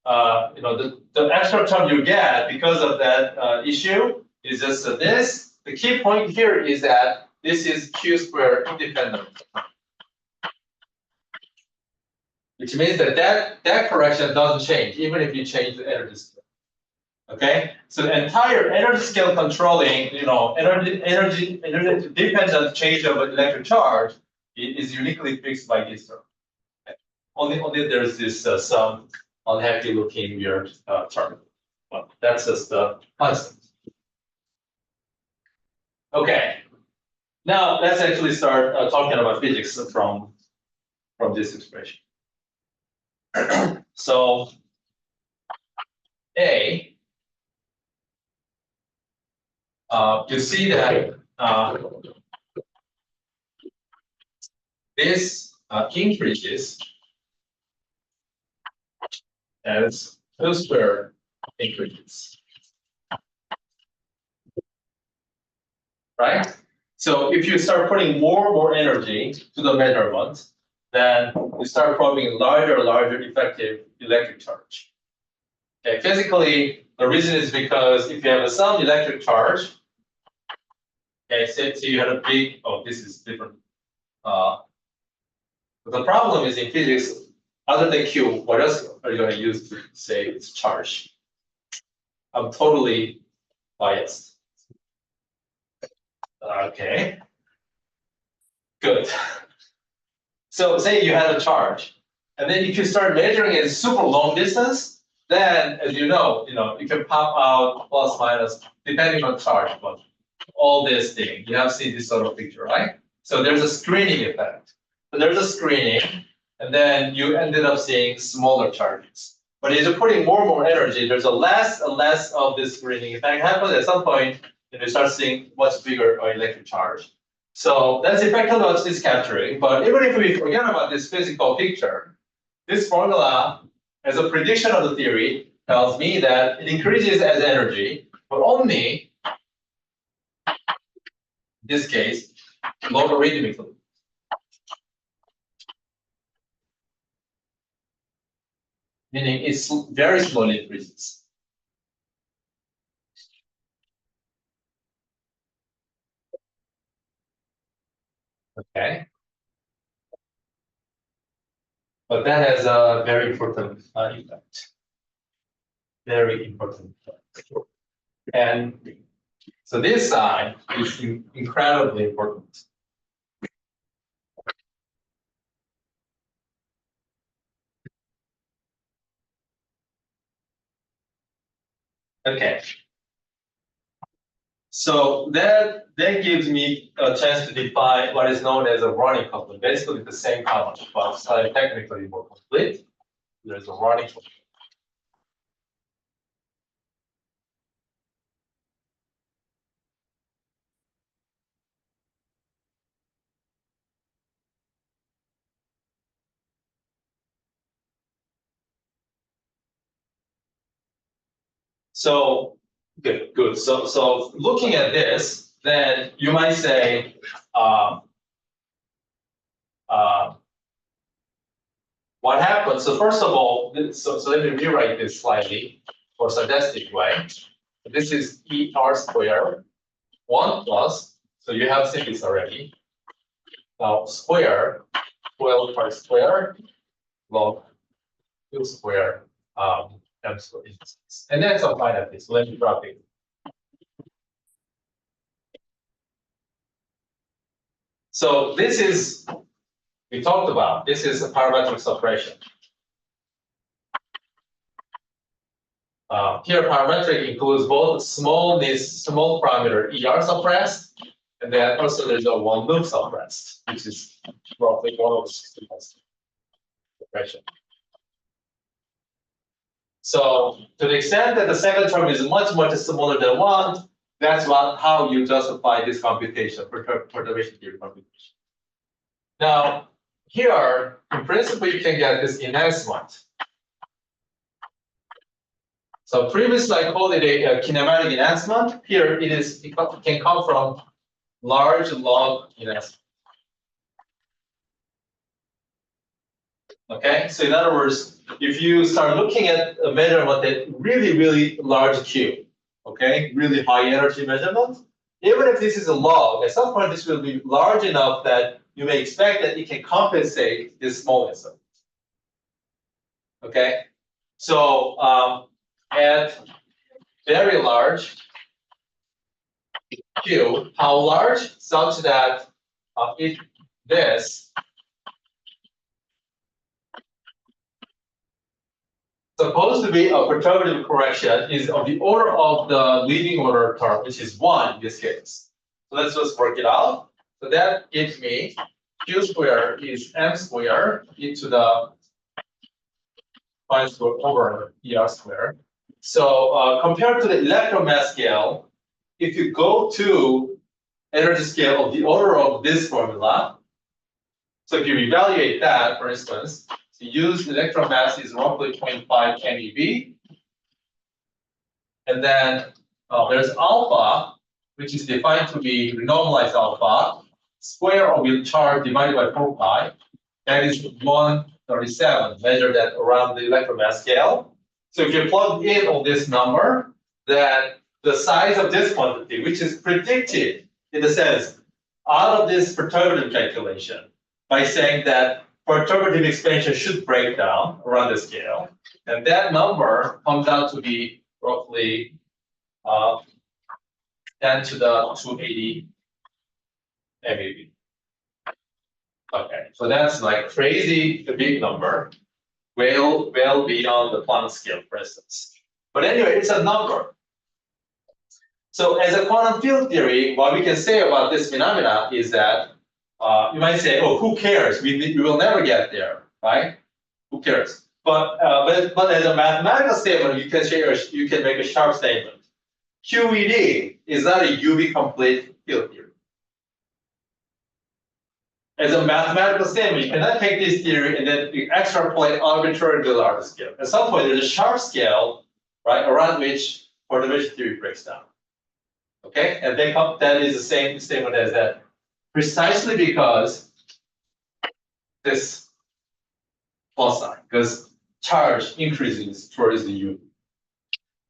the extra term you get because of that issue is just this. The key point here is that this is Q squared independent, which means that correction doesn't change even if you change the energy scale. Okay, so the entire energy scale controlling, energy dependent change of electric charge is uniquely fixed by this term. Okay. Only there's this some unhappy looking weird term. Well, that's just the constant. Okay, now let's actually start talking about physics from this expression. So A. You see that this increases as Q squared increases, right? So if you start putting more and more energy to the measurement, then you start probing larger and larger effective electric charge. Okay, physically, the reason is because if you have some electric charge, okay, say you had a big, this is different. The problem is in physics, other than Q, what else are you going to use to say it's charge? I'm totally biased. Okay, good. So say you had a charge, and then if you start measuring it super long distance, then as you know, you can pop out plus minus depending on charge, but all this thing, you have seen this sort of picture, right? So there's a screening effect. So there's a screening, and then you ended up seeing smaller charges. But as you're putting more and more energy, there's a less and less of this screening effect happens. At some point, you start seeing much bigger electric charge. So that's effectively what it's capturing. But even if we forget about this physical picture, this formula, as a prediction of the theory, tells me that it increases as energy, but only, in this case, logarithmically. Meaning it's very slowly increases. Okay. But that has a very important effect. Very important effect. And so this side is incredibly important. Okay. So that gives me a chance to define what is known as a running coupling. Basically the same concept, but slightly technically more complete. There's a running coupling. So good. So looking at this, then you might say, what happens? So first of all, so let me rewrite this slightly for suggestive way. This is ER squared 1 plus. So you have seen this already. Now square 12 pi squared log Q squared M squared. And then some finite thing. So let me drop it. So this is, we talked about, this is a parametric suppression. Here parametric includes both small parameter ER suppressed, and then also there's a one loop suppressed, which is roughly 1/60 suppression. So to the extent that the second term is much smaller than 1, that's how you justify this computation, perturbation theory computation. Now, here, in principle, you can get this enhancement. So previously, I called it a kinematic enhancement. Here, it can come from large log enhancement. Okay, so in other words, if you start looking at a measurement at really large Q, okay, really high energy measurement, even if this is a log, at some point this will be large enough that you may expect that it can compensate this smallness of it. Okay, so at very large Q. How large? Such that if this supposed to be a perturbative correction is of the order of the leading order term, which is 1 in this case. So let's just work it out. So that gives me Q squared is M squared into the pi squared over ER squared. So compared to the electron mass scale, if you go to energy scale of the order of this formula, so if you evaluate that, for instance, so use electron mass is roughly 0.5 MeV, and then there's alpha, which is defined to be renormalized alpha, square of your charge divided by 4 pi, that is 137, measured at around the electron mass scale. So if you plug in all this number, then the size of this quantity, which is predicted in the sense out of this perturbative calculation, by saying that perturbative expansion should break down around the scale, and that number comes out to be roughly 10 to the 280 MeV. Okay, so that's like crazy, a big number, well beyond the Planck scale, for instance. But anyway, it's a number. So as a quantum field theory, what we can say about this phenomena is that you might say, oh, who cares? We will never get there, right? Who cares? But as a mathematical statement, you can make a sharp statement. QED is not a UV complete field theory. As a mathematical statement, you cannot take this theory and then extrapolate arbitrarily to the larger scale. At some point, there's a sharp scale, right, around which perturbation theory breaks down. Okay, and that is the same statement as that. Precisely because this plus sign, because charge increases towards the UV.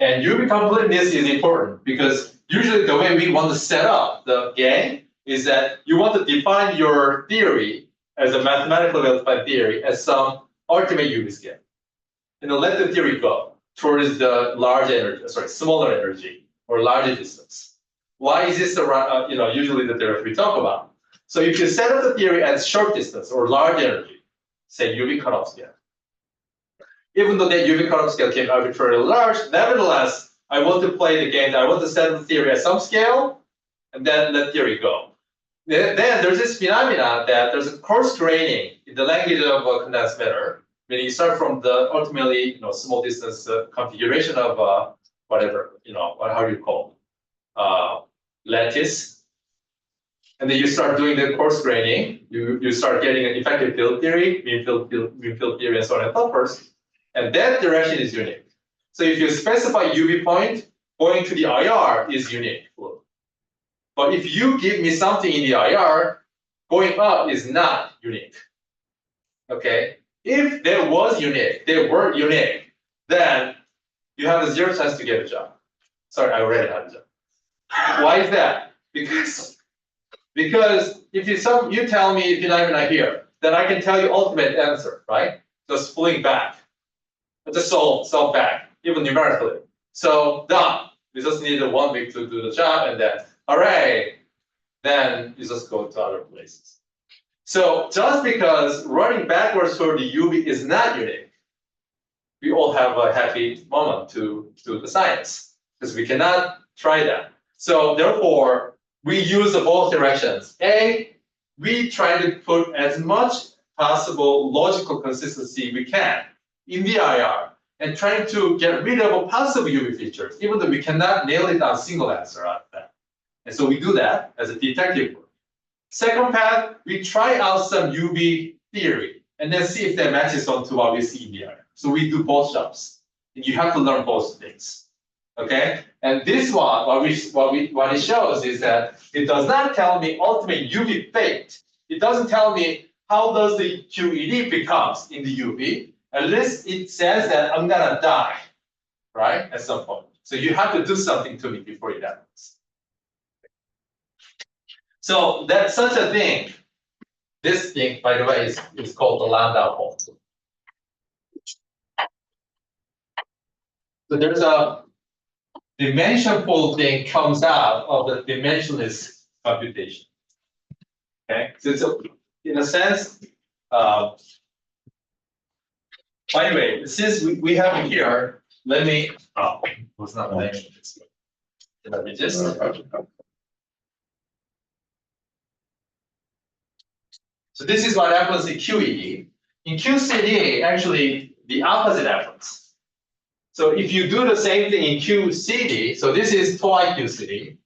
And UV completeness is important because usually the way we want to set up the game is that you want to define your theory as a mathematically well-defined theory as some ultimate UV scale. And then let the theory go towards the large energy, smaller energy or larger distance. Why is this usually the theory we talk about? So if you set up the theory as short distance or large energy, say UV cutoff scale, even though that UV cutoff scale came arbitrarily large, nevertheless, I want to play the game. I want to set up the theory at some scale, and then let theory go. Then there's this phenomena that there's a coarse graining in the language of condensed matter. Meaning you start from the ultimately small distance configuration of whatever how do you call lattice. And then you start doing the coarse graining. You start getting an effective field theory, mean field theory, and so on and so forth. And that direction is unique. So if you specify UV point, going to the IR is unique. But if you give me something in the IR, going up is not unique. Okay? If there was unique, they weren't unique, then you have a 0 chance to get a job. Sorry, I already had a job. Why is that? Because if you tell me phenomena here, then I can tell you ultimate answer, right? Just pulling back. Just solve back, even numerically. So done. We just need 1 week to do the job, and then hooray! Then you just go to other places. So just because running backwards toward the UV is not unique, we all have a happy moment to do the science because we cannot try that. So therefore, we use both directions. A, we try to put as much possible logical consistency we can in the IR and trying to get rid of possible UV features, even though we cannot nail it down single answer out of that. And so we do that as a detective work. Second path, we try out some UV theory and then see if that matches onto what we see in the IR. So we do both jobs. And you have to learn both things. Okay? And this one, what it shows is that it does not tell me ultimate UV fate. It doesn't tell me how does the QED becomes in the UV. At least it says that I'm gonna die, right? At some point. So you have to do something to me before it happens. So that's such a thing. This thing, by the way, is called the Landau fault. So there's a dimensionful thing comes out of the dimensionless computation. Okay, so in a sense, by the way, since we have it here, let me, oh, it was not mentioned this way. Let me just. So this is what happens in QED. In QCD, actually, the opposite happens. So if you do the same thing in QCD, so this is twice QCD.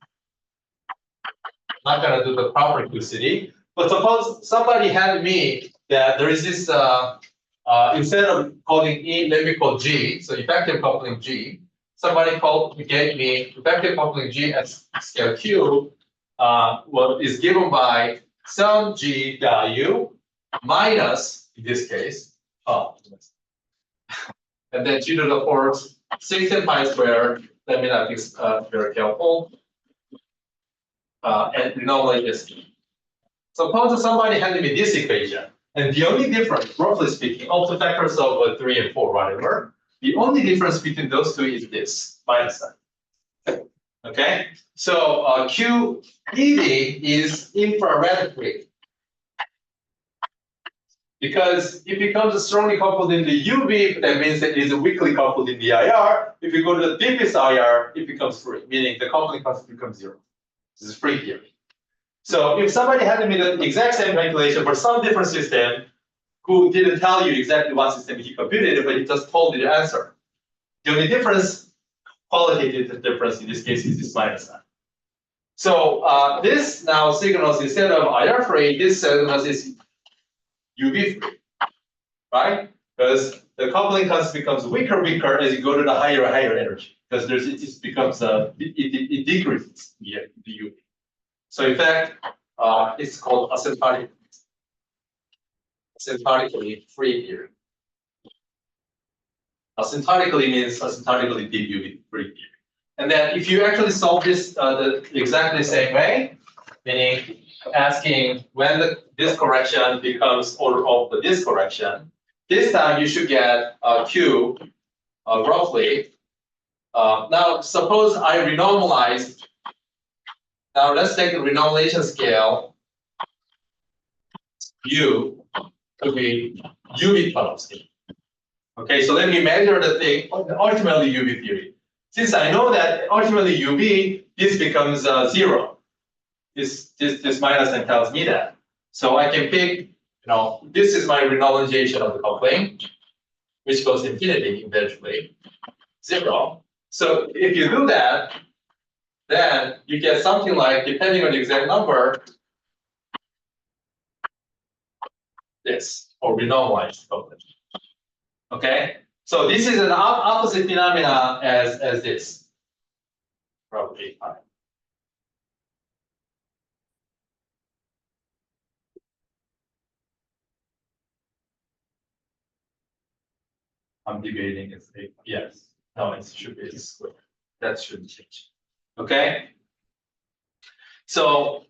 Not gonna do the proper QCD, but suppose somebody had me that there is this, instead of calling E, let me call G, so effective coupling G. Somebody gave me effective coupling G at scale Q, what is given by some G value minus, in this case, and then G to the fourth 16 pi squared. Let me not be very careful. And normally this. Suppose somebody handed me this equation, and the only difference, roughly speaking, of the factors of 3 and 4, whatever, the only difference between those two is this minus sign. Okay, so QED is infrared free. Because it becomes strongly coupled in the UV, that means that it is weakly coupled in the IR. If you go to the deepest IR, it becomes free, meaning the coupling constant becomes 0. This is free theory. So if somebody had me the exact same calculation for some different system, who didn't tell you exactly what system he computed, but he just told you the answer. The only difference, qualitative difference in this case, is this minus sign. So this now signals, instead of IR free, this signals is UV free, right? Because the coupling constant becomes weaker as you go to the higher energy, because it just becomes it decreases the UV. So in fact, it's called asymptotically free theory. Asymptotically means asymptotically deep UV free theory. And then if you actually solve this exactly the same way, meaning asking when this correction becomes order of the this correction, this time you should get Q roughly. Now suppose I renormalize. Now let's take the renormalization scale U to be UV tunnels. Okay, so let me measure the thing ultimately UV theory. Since I know that ultimately UV, this becomes 0. This minus sign tells me that. So I can pick, this is my renormalization of the coupling, which goes infinity eventually, 0. So if you do that, then you get something like, depending on the exact number, this, or renormalized coupling. Okay? So this is an opposite phenomena as this, probably. I'm debating it's a yes. No, it should be a square. That shouldn't change. Okay. So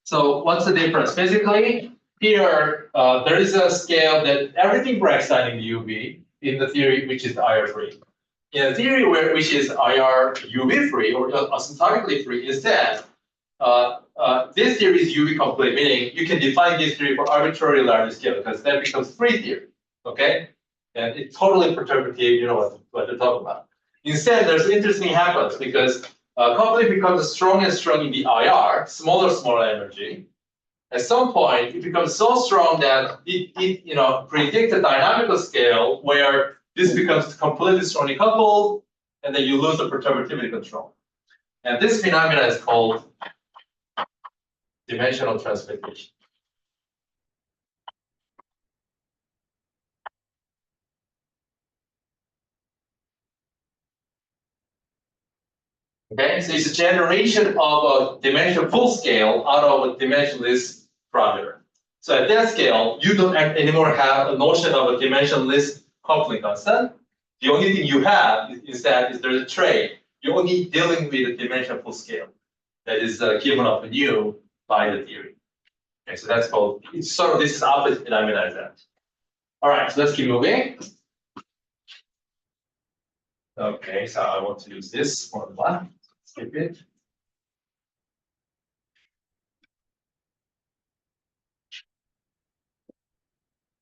what's the difference? Basically, here there is a scale that everything breaks down in the UV in the theory, which is IR free. In a theory which is IR UV free or asymptotically free, instead, this theory is UV complete, meaning you can define this theory for arbitrarily large scale because that becomes free theory. Okay. And it's totally perturbative, you know what to talk about. Instead, there's interesting happens because coupling becomes strong and strong in the IR, smaller energy. At some point, it becomes so strong that it predicts a dynamical scale where this becomes completely strongly coupled, and then you lose the perturbativity control. And this phenomenon is called dimensional transformation. Okay, so it's a generation of a dimension full scale out of a dimensionless parameter. So at that scale, you don't anymore have a notion of a dimensionless coupling constant. The only thing you have is that there's a trait. You're only dealing with a dimension full scale that is given up anew by the theory. Okay, so that's called, this is opposite phenomena as that. All right, so let's keep moving. Okay, so I want to use this formula. Skip it.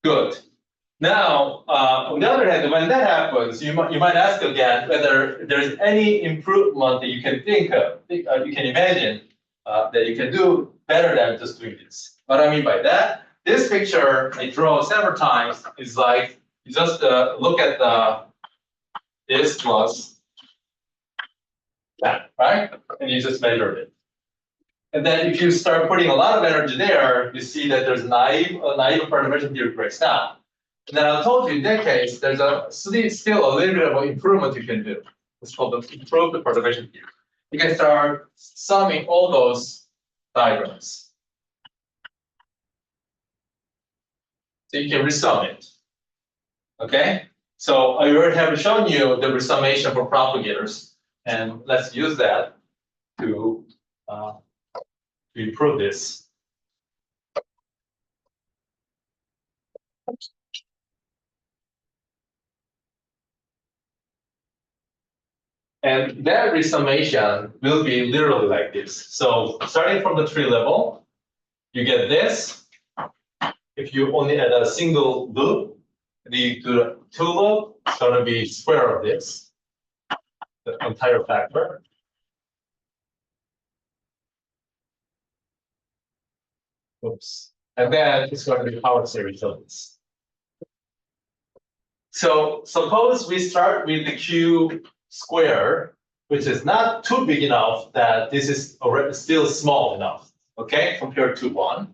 Good. Now, on the other hand, when that happens, you might ask again whether there's any improvement that you can think of, you can imagine that you can do better than just doing this. What I mean by that, this picture I draw several times is like you just look at this plus that, right? And you just measure it. And then if you start putting a lot of energy there, you see that there's naive perturbation theory breaks down. And then I told you in that case, there's still a little bit of an improvement you can do. It's called the improved perturbation theory. You can start summing all those diagrams. So you can resum it. Okay? So I already have shown you the resummation for propagators. And let's use that to improve this. And that resummation will be literally like this. So starting from the tree level, you get this. If you only add a single loop, you do a two loop, it's going to be square of this, the entire factor. Oops. And then it's going to be power series of this. So suppose we start with the Q square, which is not too big enough that this is already still small enough, okay, compared to 1.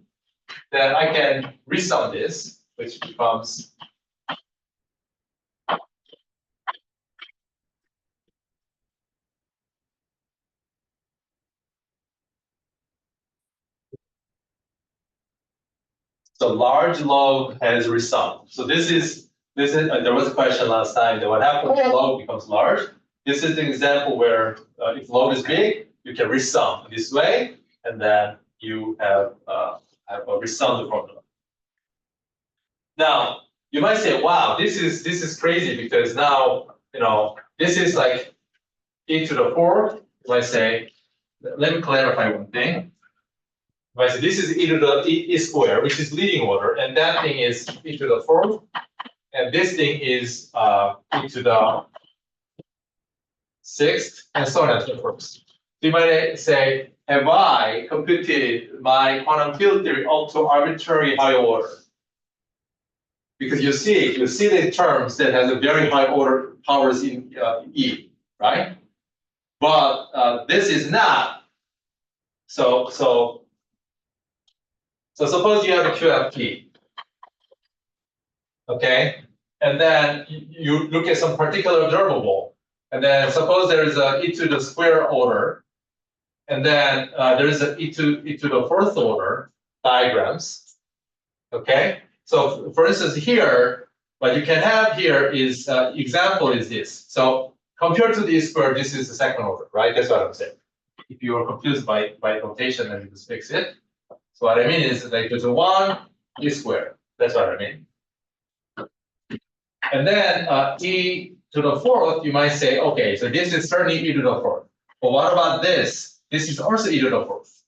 Then I can resum this, which becomes so large log has resum. So this is there was a question last time that what happens if log becomes large. This is the example where if log is big, you can resum this way, and then you have a resum formula. Now you might say, "Wow, this is crazy because now this is like e to the 4th." You might say, "Let me clarify one thing." Right, so this is e to the e square, which is leading order, and that thing is e to the 4th, and this thing is e to the 6th, and so on and so forth. So you might say, have I computed my quantum field theory up to arbitrary high order? Because you see the terms that has a very high order powers in E, right? But this is not. So suppose you have a QFT, okay? And then you look at some particular observable, and then suppose there is a e to the square order, and then there is an e to the 4th order diagrams, okay? So for instance here, what you can have here is, example is this. So compared to the e square, this is the 2nd order, right? That's what I'm saying. If you are confused by notation, then you just fix it. So what I mean is like there's a 1 e squared. That's what I mean. And then e to the 4th, you might say, okay, so this is certainly e to the 4th. But what about this? This is also e to the 4th.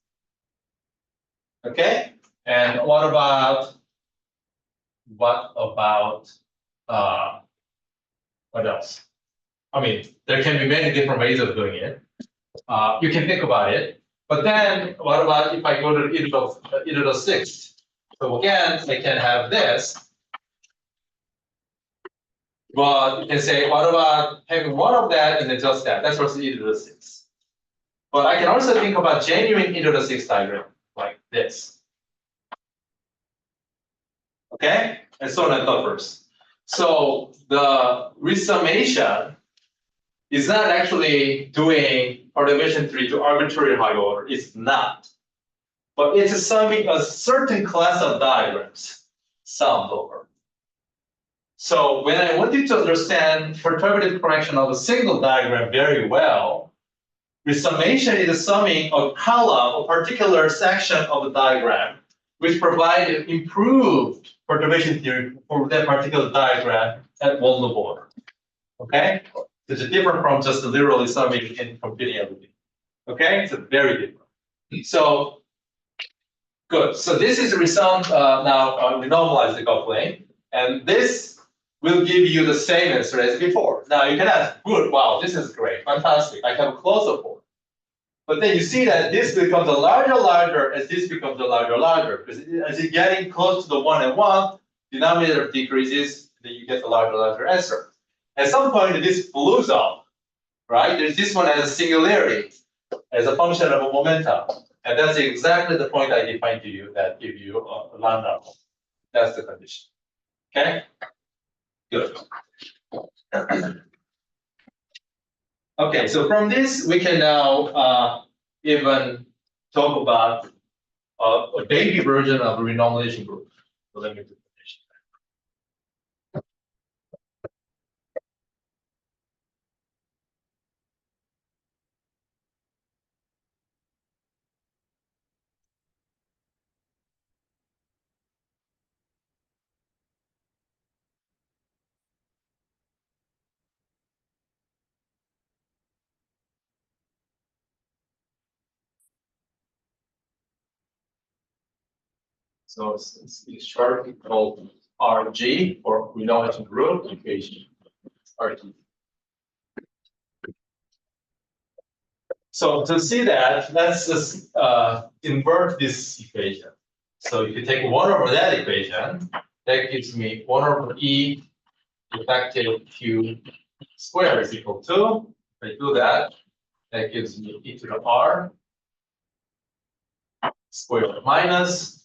Okay? And what about what else? I mean, there can be many different ways of doing it. You can think about it. But then what about if I go to e to the 6th? So again, I can have this. But you can say, what about having one of that and then just that? That's also e to the 6th. But I can also think about genuine e to the 6th diagram, like this. Okay? And so on and so forth. So the resummation is not actually doing perturbation theory to arbitrary high order. It's not. But it's summing a certain class of diagrams summed over. So when I wanted to understand perturbative correction of a single diagram very well, resummation is summing a column, a particular section of the diagram, which provided improved perturbation theory for that particular diagram at one loop order. Okay? It's different from just literally summing and computing everything. Okay, it's very different. So good. So this is the result. Now we normalize the coupling, and this will give you the same answer as before. Now you can ask, good, wow, this is great, fantastic. I have a closer form. But then you see that this becomes a larger as this becomes a larger, because as you're getting close to the 1 and 1, denominator decreases, then you get a larger answer. At some point, this blows up, right? There's this one as a singularity, as a function of a momentum. And that's exactly the point I defined to you that give you a lambda. That's the condition. Okay? Good. Okay, so from this, we can now even talk about a baby version of a renormalization group. So let me do finish. So it's short called RG for renormalization group equation. RG. So to see that, let's just invert this equation. So if you take 1 over that equation, that gives me 1 over E effective Q squared is equal to, if I do that, that gives me E to the R squared minus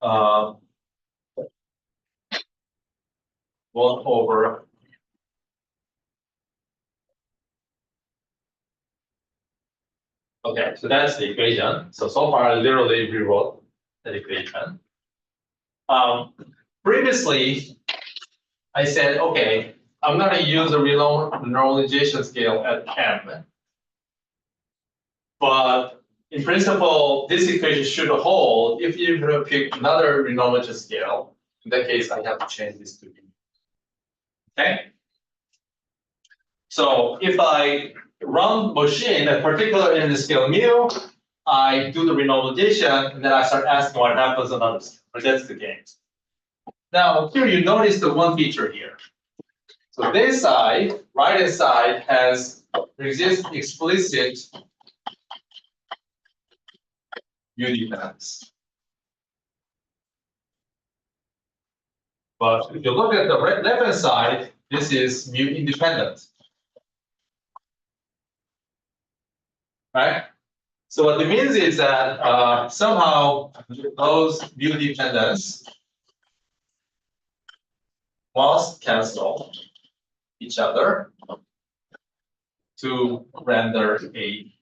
1 over okay, so that's the equation. So far I literally rewrote that equation. Previously, I said, okay, I'm going to use a renormalization scale at M. But in principle, this equation should hold if you're going to pick another renormalization scale. In that case, I have to change this to B. Okay? So if I run machine, and particularly in the scale mu, I do the renormalization, and then I start asking what happens on other scale. But that's the game. Now, here you notice the one feature here. So this side, right-hand side, exists explicit mu dependence. But if you look at the left-hand side, this is mu independent. Right? So what it means is that somehow those mu dependence must cancel each other to render a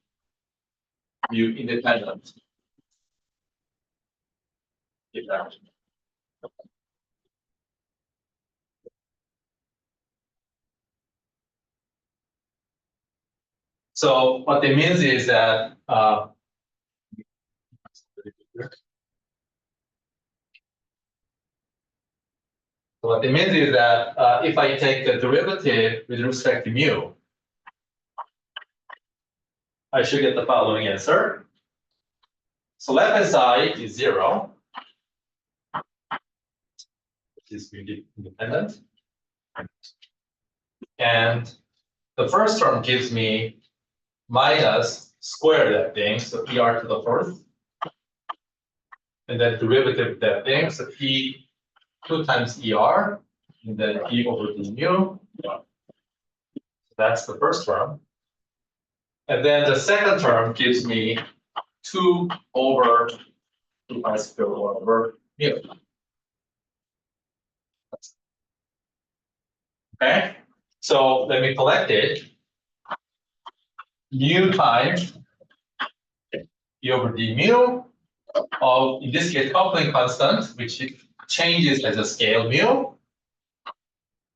mu independent interaction. So what it means is that if I take the derivative with respect to mu, I should get the following answer. So left-hand side is 0, which is independent. And the first term gives me minus square that thing, so ER to the fourth. And then derivative of that thing, so P 2 times ER, and then P over d mu. So that's the first term. And then the second term gives me 2 over 2 pi squared over mu. Okay, so let me collect it. Mu times E over d mu of, in this case, coupling constant, which changes as a scale mu,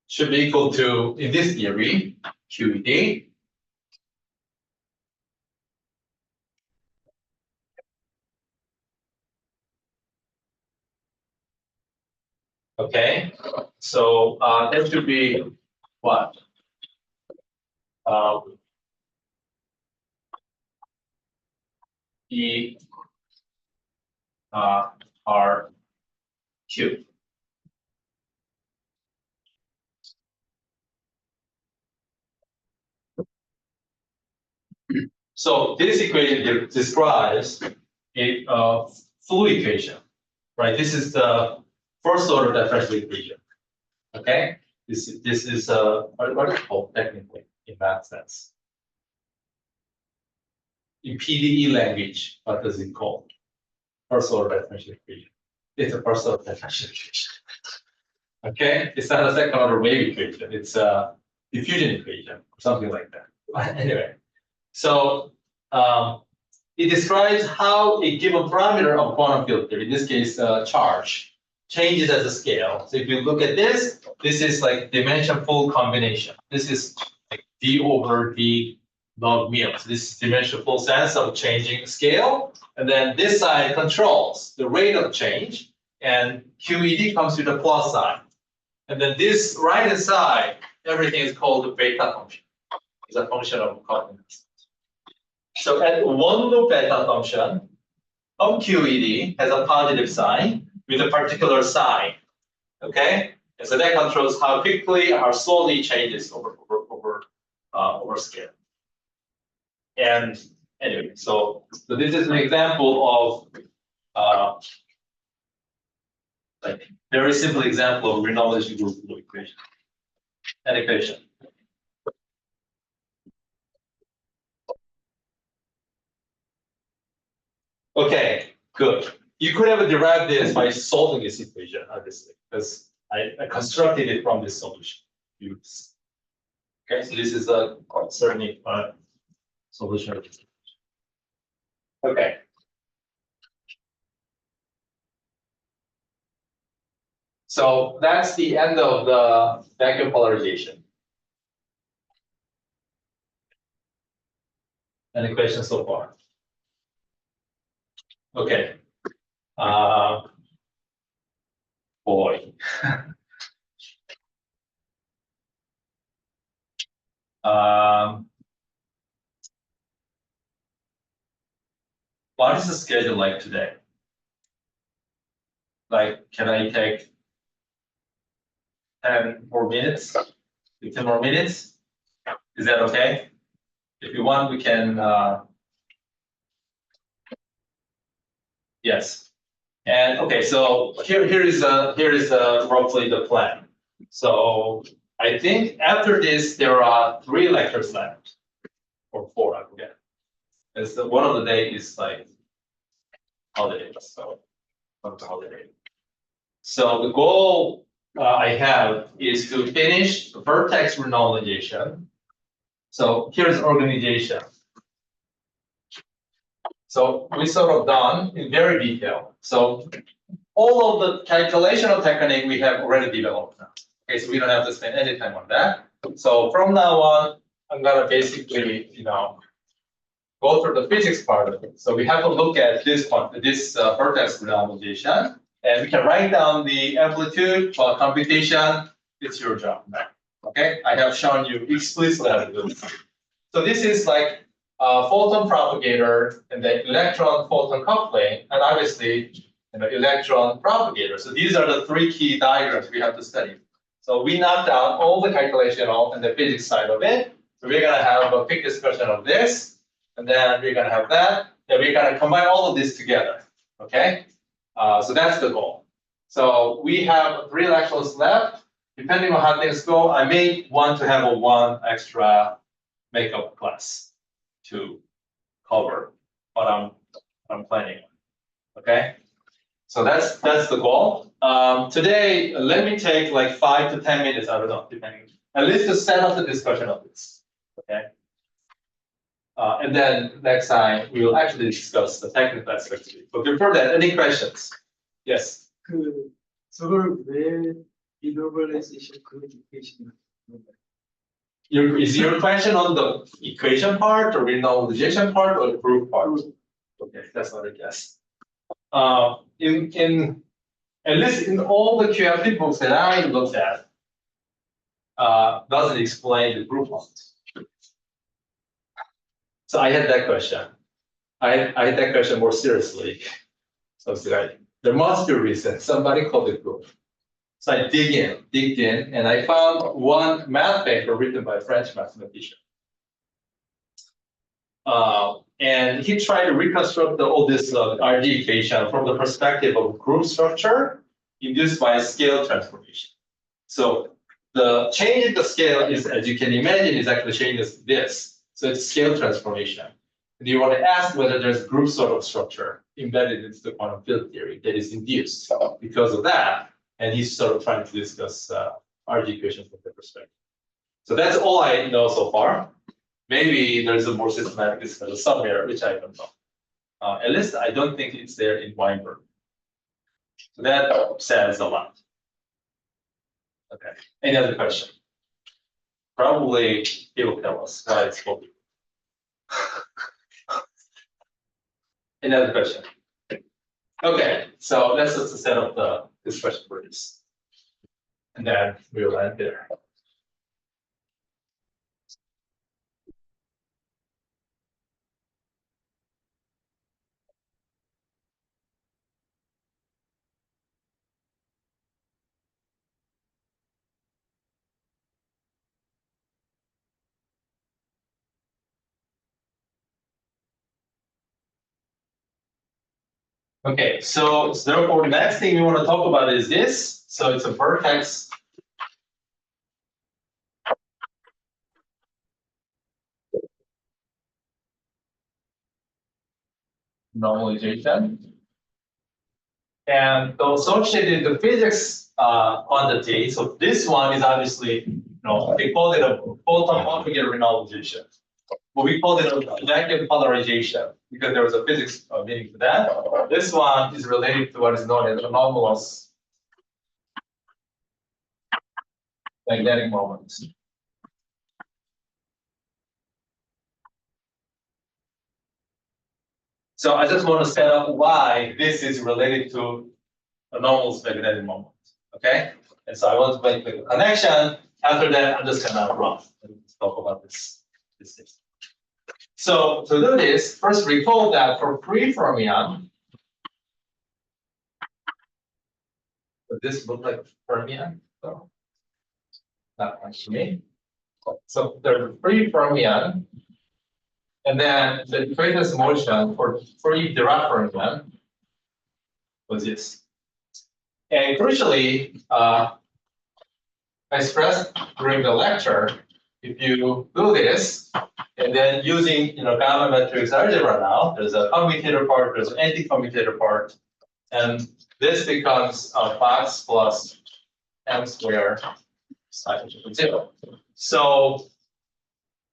should be equal to, in this theory, QED. Okay, so that should be what? E R Q. So this equation describes a fluid equation, right? This is the first order differential equation. Okay, this is what is it called technically in that sense. In PDE language, what does it call? First order differential equation. It's a first order differential equation. Okay, it's not a second order wave equation. It's a diffusion equation or something like that. Anyway, so it describes how a given parameter of quantum field theory, in this case charge, changes as a scale. So if you look at this, this is like dimension full combination. This is like d over d log mu. So this is dimension full sense of changing scale. And then this side controls the rate of change, and QED comes with a plus sign. And then this right hand side, everything is called the beta function. It's a function of coordinates. So at one loop beta function of QED has a positive sign with a particular sign. Okay, and so that controls how quickly or slowly changes over scale. And anyway, so this is an example of like very simple example of renormalization group flow equation. An equation. Okay, good. You could have derived this by solving this equation, obviously, because I constructed it from this solution. Okay, so this is a certainly solution. Okay. So that's the end of the vacuum polarization. Any questions so far? Okay. Boy. What is the schedule like today? Like, can I take 10 more minutes? 15 more minutes? Is that okay? If you want, we can. Yes. And okay, so here is roughly the plan. So I think after this there are 3 lectures left, or 4, I forget. As one of the day is like holiday, so not the holiday. So the goal I have is to finish the vertex renormalization. So here's organization. So we sort of done in very detail. So all of the calculational technique we have already developed now. Okay, so we don't have to spend any time on that. So from now on, I'm gonna basically, go through the physics part of it. So we have to look at this part, this vertex renormalization, and we can write down the amplitude for computation. It's your job now. Okay, I have shown you explicitly how to do this. So this is like a photon propagator and the electron photon coupling, and obviously electron propagator. So these are the 3 key diagrams we have to study. So we knocked out all the calculational and the physics side of it. So we're gonna have a quick discussion of this, and then we're gonna have that. Then we're gonna combine all of this together. Okay, so that's the goal. So we have 3 lectures left. Depending on how things go, I may want to have a 1 extra makeup class to cover what I'm planning on. Okay, so that's the goal. Today, let me take like 5 to 10 minutes. I don't know, depending. At least to set up the discussion of this. Okay, and then next time we will actually discuss the technical aspects of it. But before that, any questions? Yes. 저걸 왜 renormalization 그런 equation? Is your question on the equation part, or renormalization part, or the proof part? Okay, that's what I guess. In at least in all the QFT books that I looked at, doesn't explain the group part. So I had that question. I had that question more seriously. So it's like, there must be a reason. Somebody called it group. So I digged in, and I found one math paper written by a French mathematician. And he tried to reconstruct all this RD equation from the perspective of group structure induced by scale transformation. So the change in the scale is, as you can imagine, is actually changing this. So it's scale transformation. And you want to ask whether there's group sort of structure embedded into the quantum field theory that is induced because of that. And he's sort of trying to discuss RG equations from that perspective. So that's all I know so far. Maybe there's a more systematic discussion somewhere, which I don't know. At least I don't think it's there in Weinberg. So that says a lot. Okay. Any other question? Probably he will tell us how it's called. Any other question? Okay, so let's just set up the discussion for this. And then we'll end there. Okay, so therefore, the next thing we want to talk about is this. So it's a vertex normalization. And the associated the physics quantity. So this one is obviously, they call it a photon conjugate renormalization. But we call it a negative polarization because there was a physics meaning to that. This one is related to what is known as anomalous magnetic moments. So I just want to set up why this is related to anomalous magnetic moment. Okay? And so I want to make a connection. After that, I'm just gonna run and talk about this thing. So to do this, first recall that for free fermion, does this look like fermion? So not actually. So there's free fermion, and then the greatest motion for free Dirac fermion was this. And crucially, I stressed during the lecture, if you do this, and then using gamma matrix algebra now, there's a commutator part, there's an anti-commutator part, and this becomes box plus m squared sine 0. So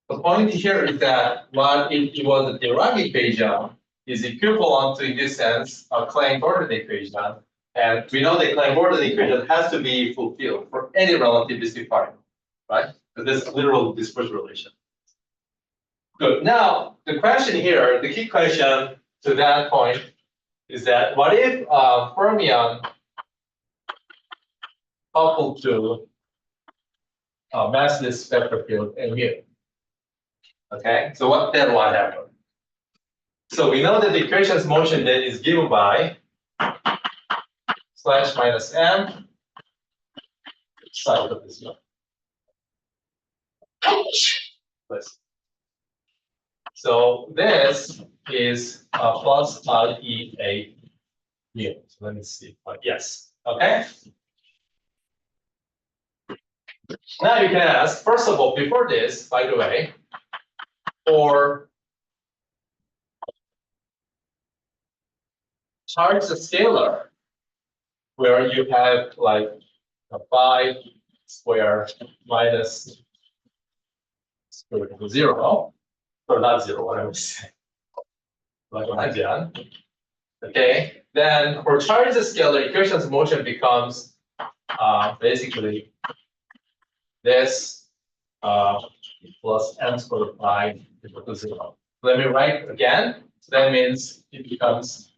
the point here is that what it was a Dirac equation is equivalent to, in this sense, a Klein-Gordon equation. And we know the Klein-Gordon equation has to be fulfilled for any relativistic particle, right? So this is literal dispersion relation. Good. Now, the question here, the key question to that point is that what if fermion coupled to massless vector field and mu? Okay, so what then will happen? So we know that the equation's motion then is given by slash minus m side of this one. So this is plus IEA mu. So let me see. Yes. Okay. Now you can ask, first of all, before this, by the way, for charge the scalar, where you have like a 5 square minus square root of 0, or not 0, what I was saying, like one. Okay, then for charge the scalar, equation's motion becomes basically this plus m squared of 5 equal to 0. Let me write again. So that means it becomes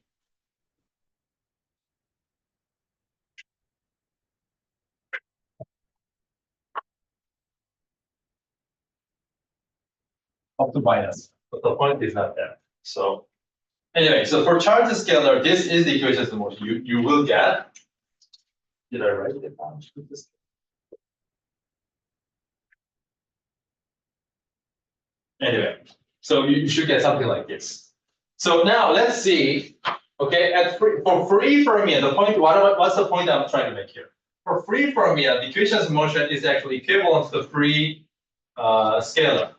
up to minus. but the point is not that. So anyway, so for charge scalar, this is the equation of motion. You will get. Did I write it down? Anyway, so you should get something like this. So now let's see. Okay, for free fermion, the point. What's the point I'm trying to make here? For free fermion, the equation of motion is actually equivalent to the free scalar.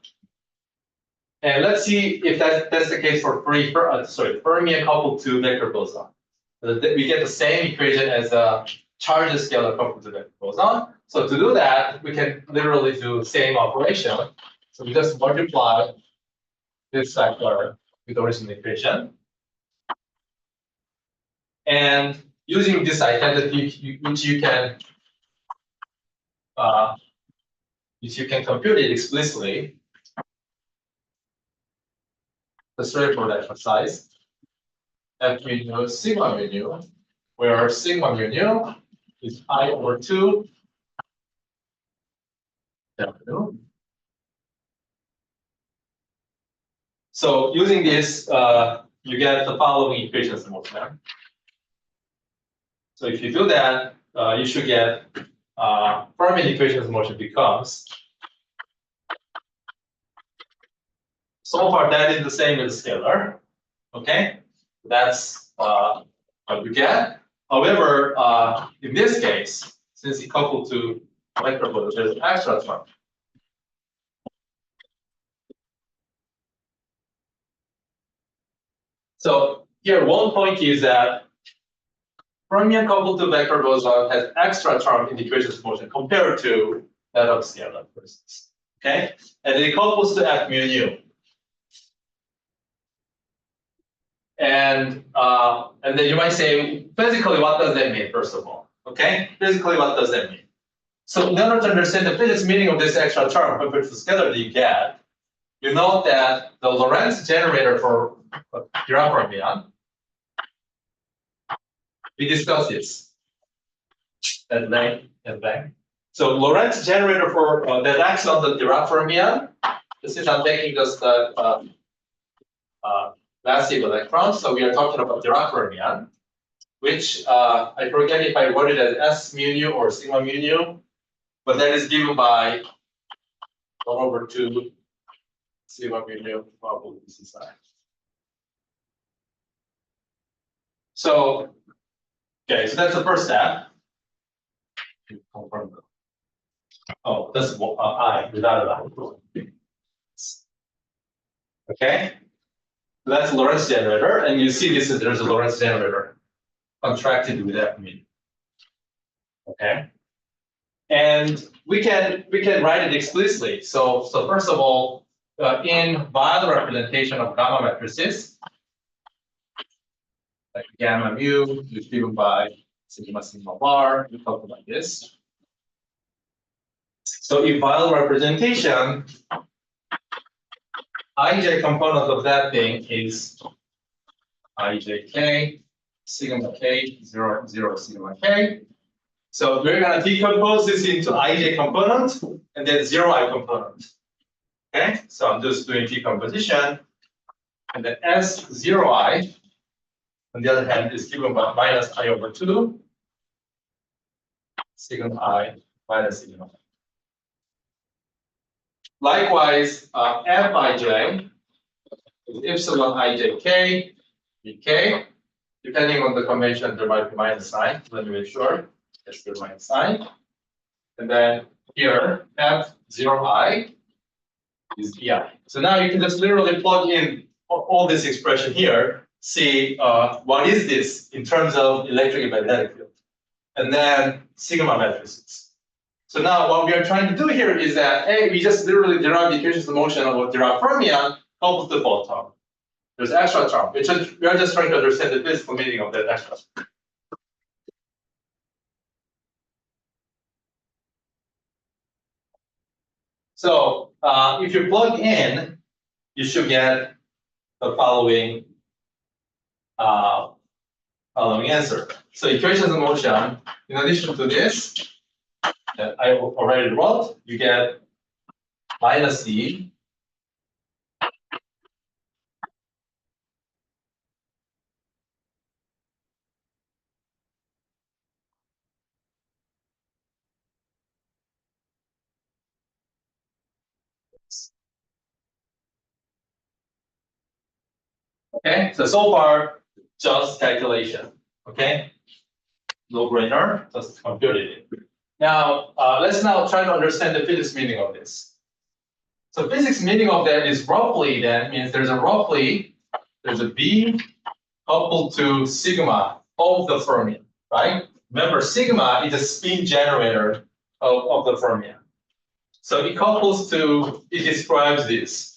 And let's see if that's the case for fermion coupled to vector boson. We get the same equation as a charge scalar coupled to vector boson. So to do that, we can literally do the same operation. So we just multiply this factor with the original equation. And using this identity, which you can compute it explicitly, the straightforward exercise, F mu nu sigma mu nu, where sigma mu nu is I over 2 mu. So using this, you get the following equations of motion. So if you do that, you should get Fermi equations of motion becomes. So far, that is the same as scalar. Okay, that's what you get. However, in this case, since it's coupled to vector boson, there's an extra term. So here, one point is that fermion coupled to vector boson has extra term in the equations of motion compared to that of scalar, for instance. Okay, and it couples to F mu nu. And then you might say, physically, what does that mean? First of all, okay, physically, what does that mean? So in order to understand the physics meaning of this extra term compared to the scalar that you get, you know that the Lorentz generator for Dirac fermion, we discussed this at length and length. So Lorentz generator for that acts on the Dirac fermion. This is I'm taking just the massive electrons. So we are talking about Dirac fermion, which I forget if I wrote it as S mu nu or sigma mu nu, but that is given by 1/2 sigma mu nu probably this is that. So okay, so that's the first step. Oh, that's I without I. Okay, so that's Lorentz generator, and you see this is there's a Lorentz generator contracted with F mu. Okay, and we can write it explicitly. So first of all, in Weyl representation of gamma matrices, like gamma mu is given by sigma bar, we talk about this. So in Weyl representation, ij component of that thing is ijk sigma k 0 0 sigma k. So we're going to decompose this into ij component and then 0i component. Okay, so I'm just doing decomposition, and then s 0i on the other hand is given by minus I over 2 sigma I minus sigma. Likewise, Fij is epsilon ijk bk. Depending on the convention, there might be minus sign. Let me make sure. Yes, there's minus sign. And then here, F0i is Ei. So now you can just literally plug in all this expression here, see what is this in terms of electric and magnetic field, and then sigma matrices. So now what we are trying to do here is that, hey, we just literally derive the equations of motion of Dirac fermion coupled to photon. There's extra term. We are just trying to understand the physical meaning of that extra term. So if you plug in, you should get the following answer. So equations of motion, in addition to this, that I already wrote, you get minus d Okay, so far, just calculation, okay? No brainer, just compute it. Now, let's now try to understand the physics meaning of this. So physics meaning of that is roughly, that means there's a B coupled to sigma of the fermion, right? Remember, sigma is a spin generator of the fermion. So it describes this.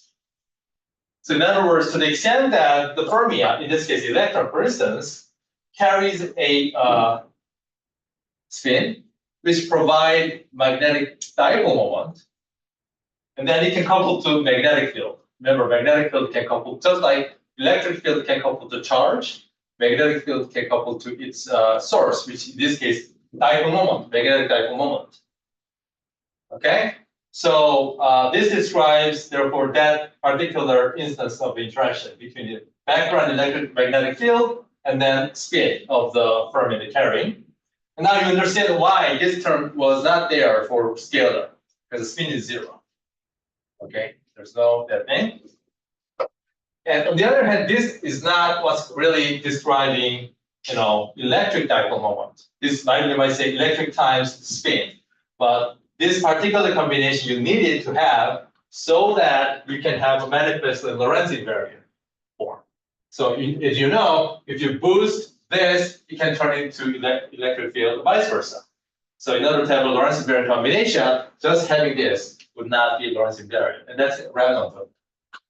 So in other words, to the extent that the fermion, in this case electron, for instance, carries a spin, which provide magnetic dipole moment, and then it can couple to magnetic field. Remember, magnetic field can couple, just like electric field can couple to charge, magnetic field can couple to its source, which in this case, dipole moment, magnetic dipole moment. Okay? So this describes, therefore, that particular instance of interaction between the background electromagnetic field and then spin of the fermion carrying. And now you understand why this term was not there for scalar, because the spin is 0. Okay, there's no that thing. And on the other hand, this is not what's really describing, electric dipole moment. This might say electric times spin, but this particular combination you needed to have so that you can have a manifest Lorentz invariant form. So as you know, if you boost this, it can turn into electric field, vice versa. So in order to have a Lorentz invariant combination, just having this would not be Lorentz invariant, and that's random.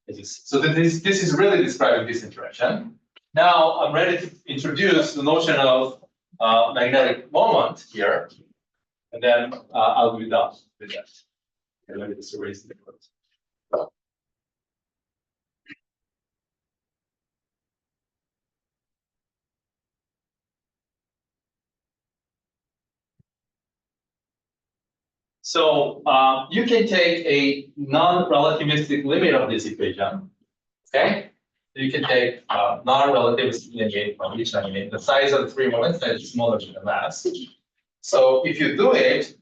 So this is really describing this interaction. Now I'm ready to introduce the notion of magnetic moment here, and then I'll be done with that. Okay, let me just erase the code. So you can take a non-relativistic limit of this equation. Okay, you can take non-relativistic limit from each limit. The size of the three moments that is smaller than the mass. So if you do it,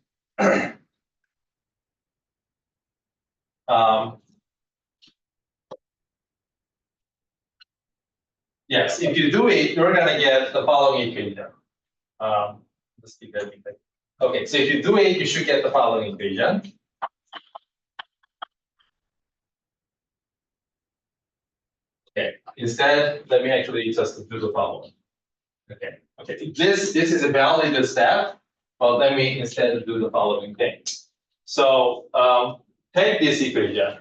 yes, if you do it, you're gonna get the following equation. Let's keep that. Okay, so if you do it, you should get the following equation. Okay, instead, let me actually just do the following. Okay, this is a valid step, but let me instead do the following thing. So take this equation,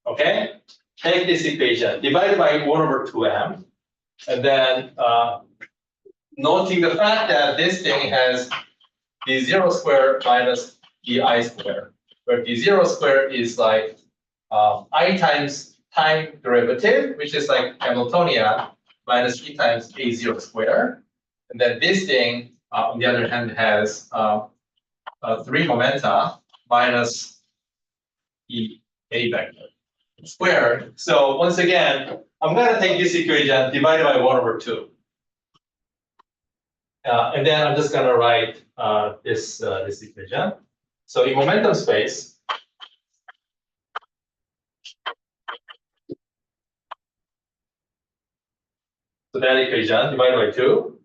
okay? Take this equation, divide by 1/2m, and then noting the fact that this thing has d0 squared minus di squared, where d0 squared is like I times time derivative, which is like Hamiltonian, minus e times a0 squared. And then this thing, on the other hand, has 3 momenta minus a vector squared. So once again, I'm going to take this equation divided by 1/2. And then I'm just going to write this equation. So in momentum space, so that equation divided by 2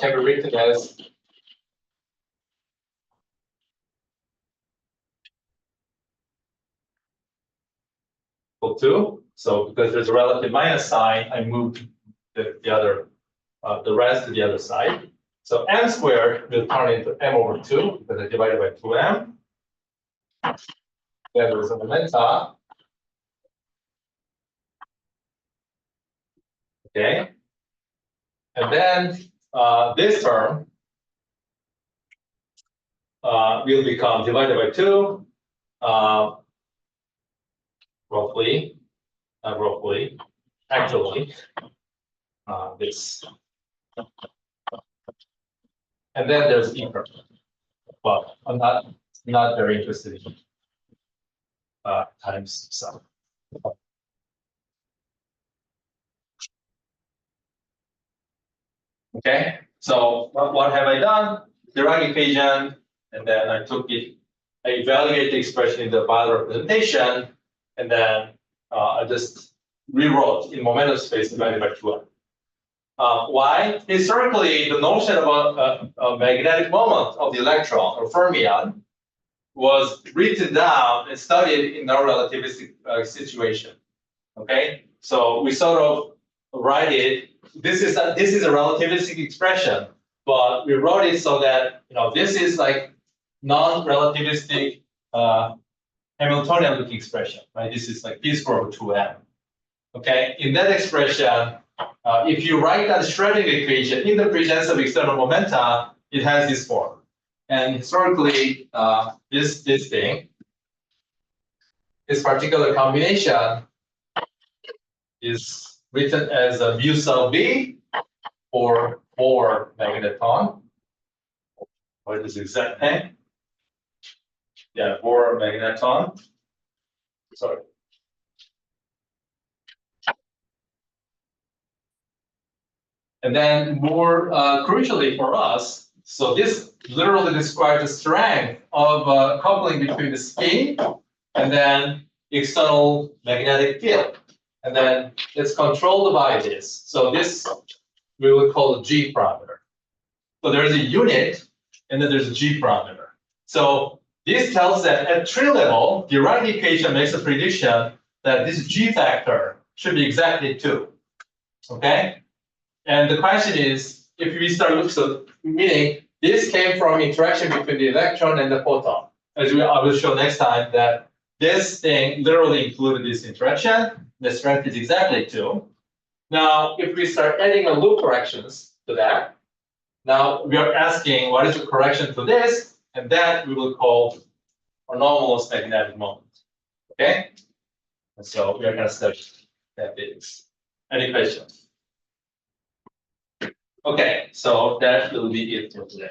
can be written as equal to. So because there's a relative minus sign, I moved the rest to the other side. So m squared will turn into m/2 because I divided by 2m. Then there's a momenta. Okay. And then this term will become divided by 2, roughly, actually, this. And then there's e term. But I'm not very interested in times sum. Okay, so what have I done? Dirac equation, and then I evaluate the expression in the Weyl representation, and then I just rewrote in momentum space divided by 2m. Why? Historically, the notion about a magnetic moment of the electron or fermion was written down and studied in our relativistic situation. Okay, so we sort of write it. This is a relativistic expression, but we wrote it so that this is like non-relativistic Hamiltonian-looking expression, right? This is like p squared over 2m. Okay, in that expression, if you write that Schrödinger equation in the presence of external momenta, it has this form. And historically, this particular combination is written as a mu sub b for Bohr magneton. What is the exact name? Yeah, Bohr magneton. Sorry. And then more crucially for us, so this literally describes the strength of coupling between the spin and then external magnetic field. And then it's controlled by this. So this we would call a G parameter. So there's a unit and then there's a G parameter. So this tells that at tree level, the right equation makes a prediction that this G factor should be exactly 2. Okay? And the question is, if we start looking, so meaning this came from interaction between the electron and the photon. As I will show next time that this thing literally included this interaction. The strength is exactly 2. Now, if we start adding a loop corrections to that, now we are asking what is the correction to this, and that we will call anomalous magnetic moment. Okay? And so we are going to study that is. Any questions? Okay, so that will be it for today.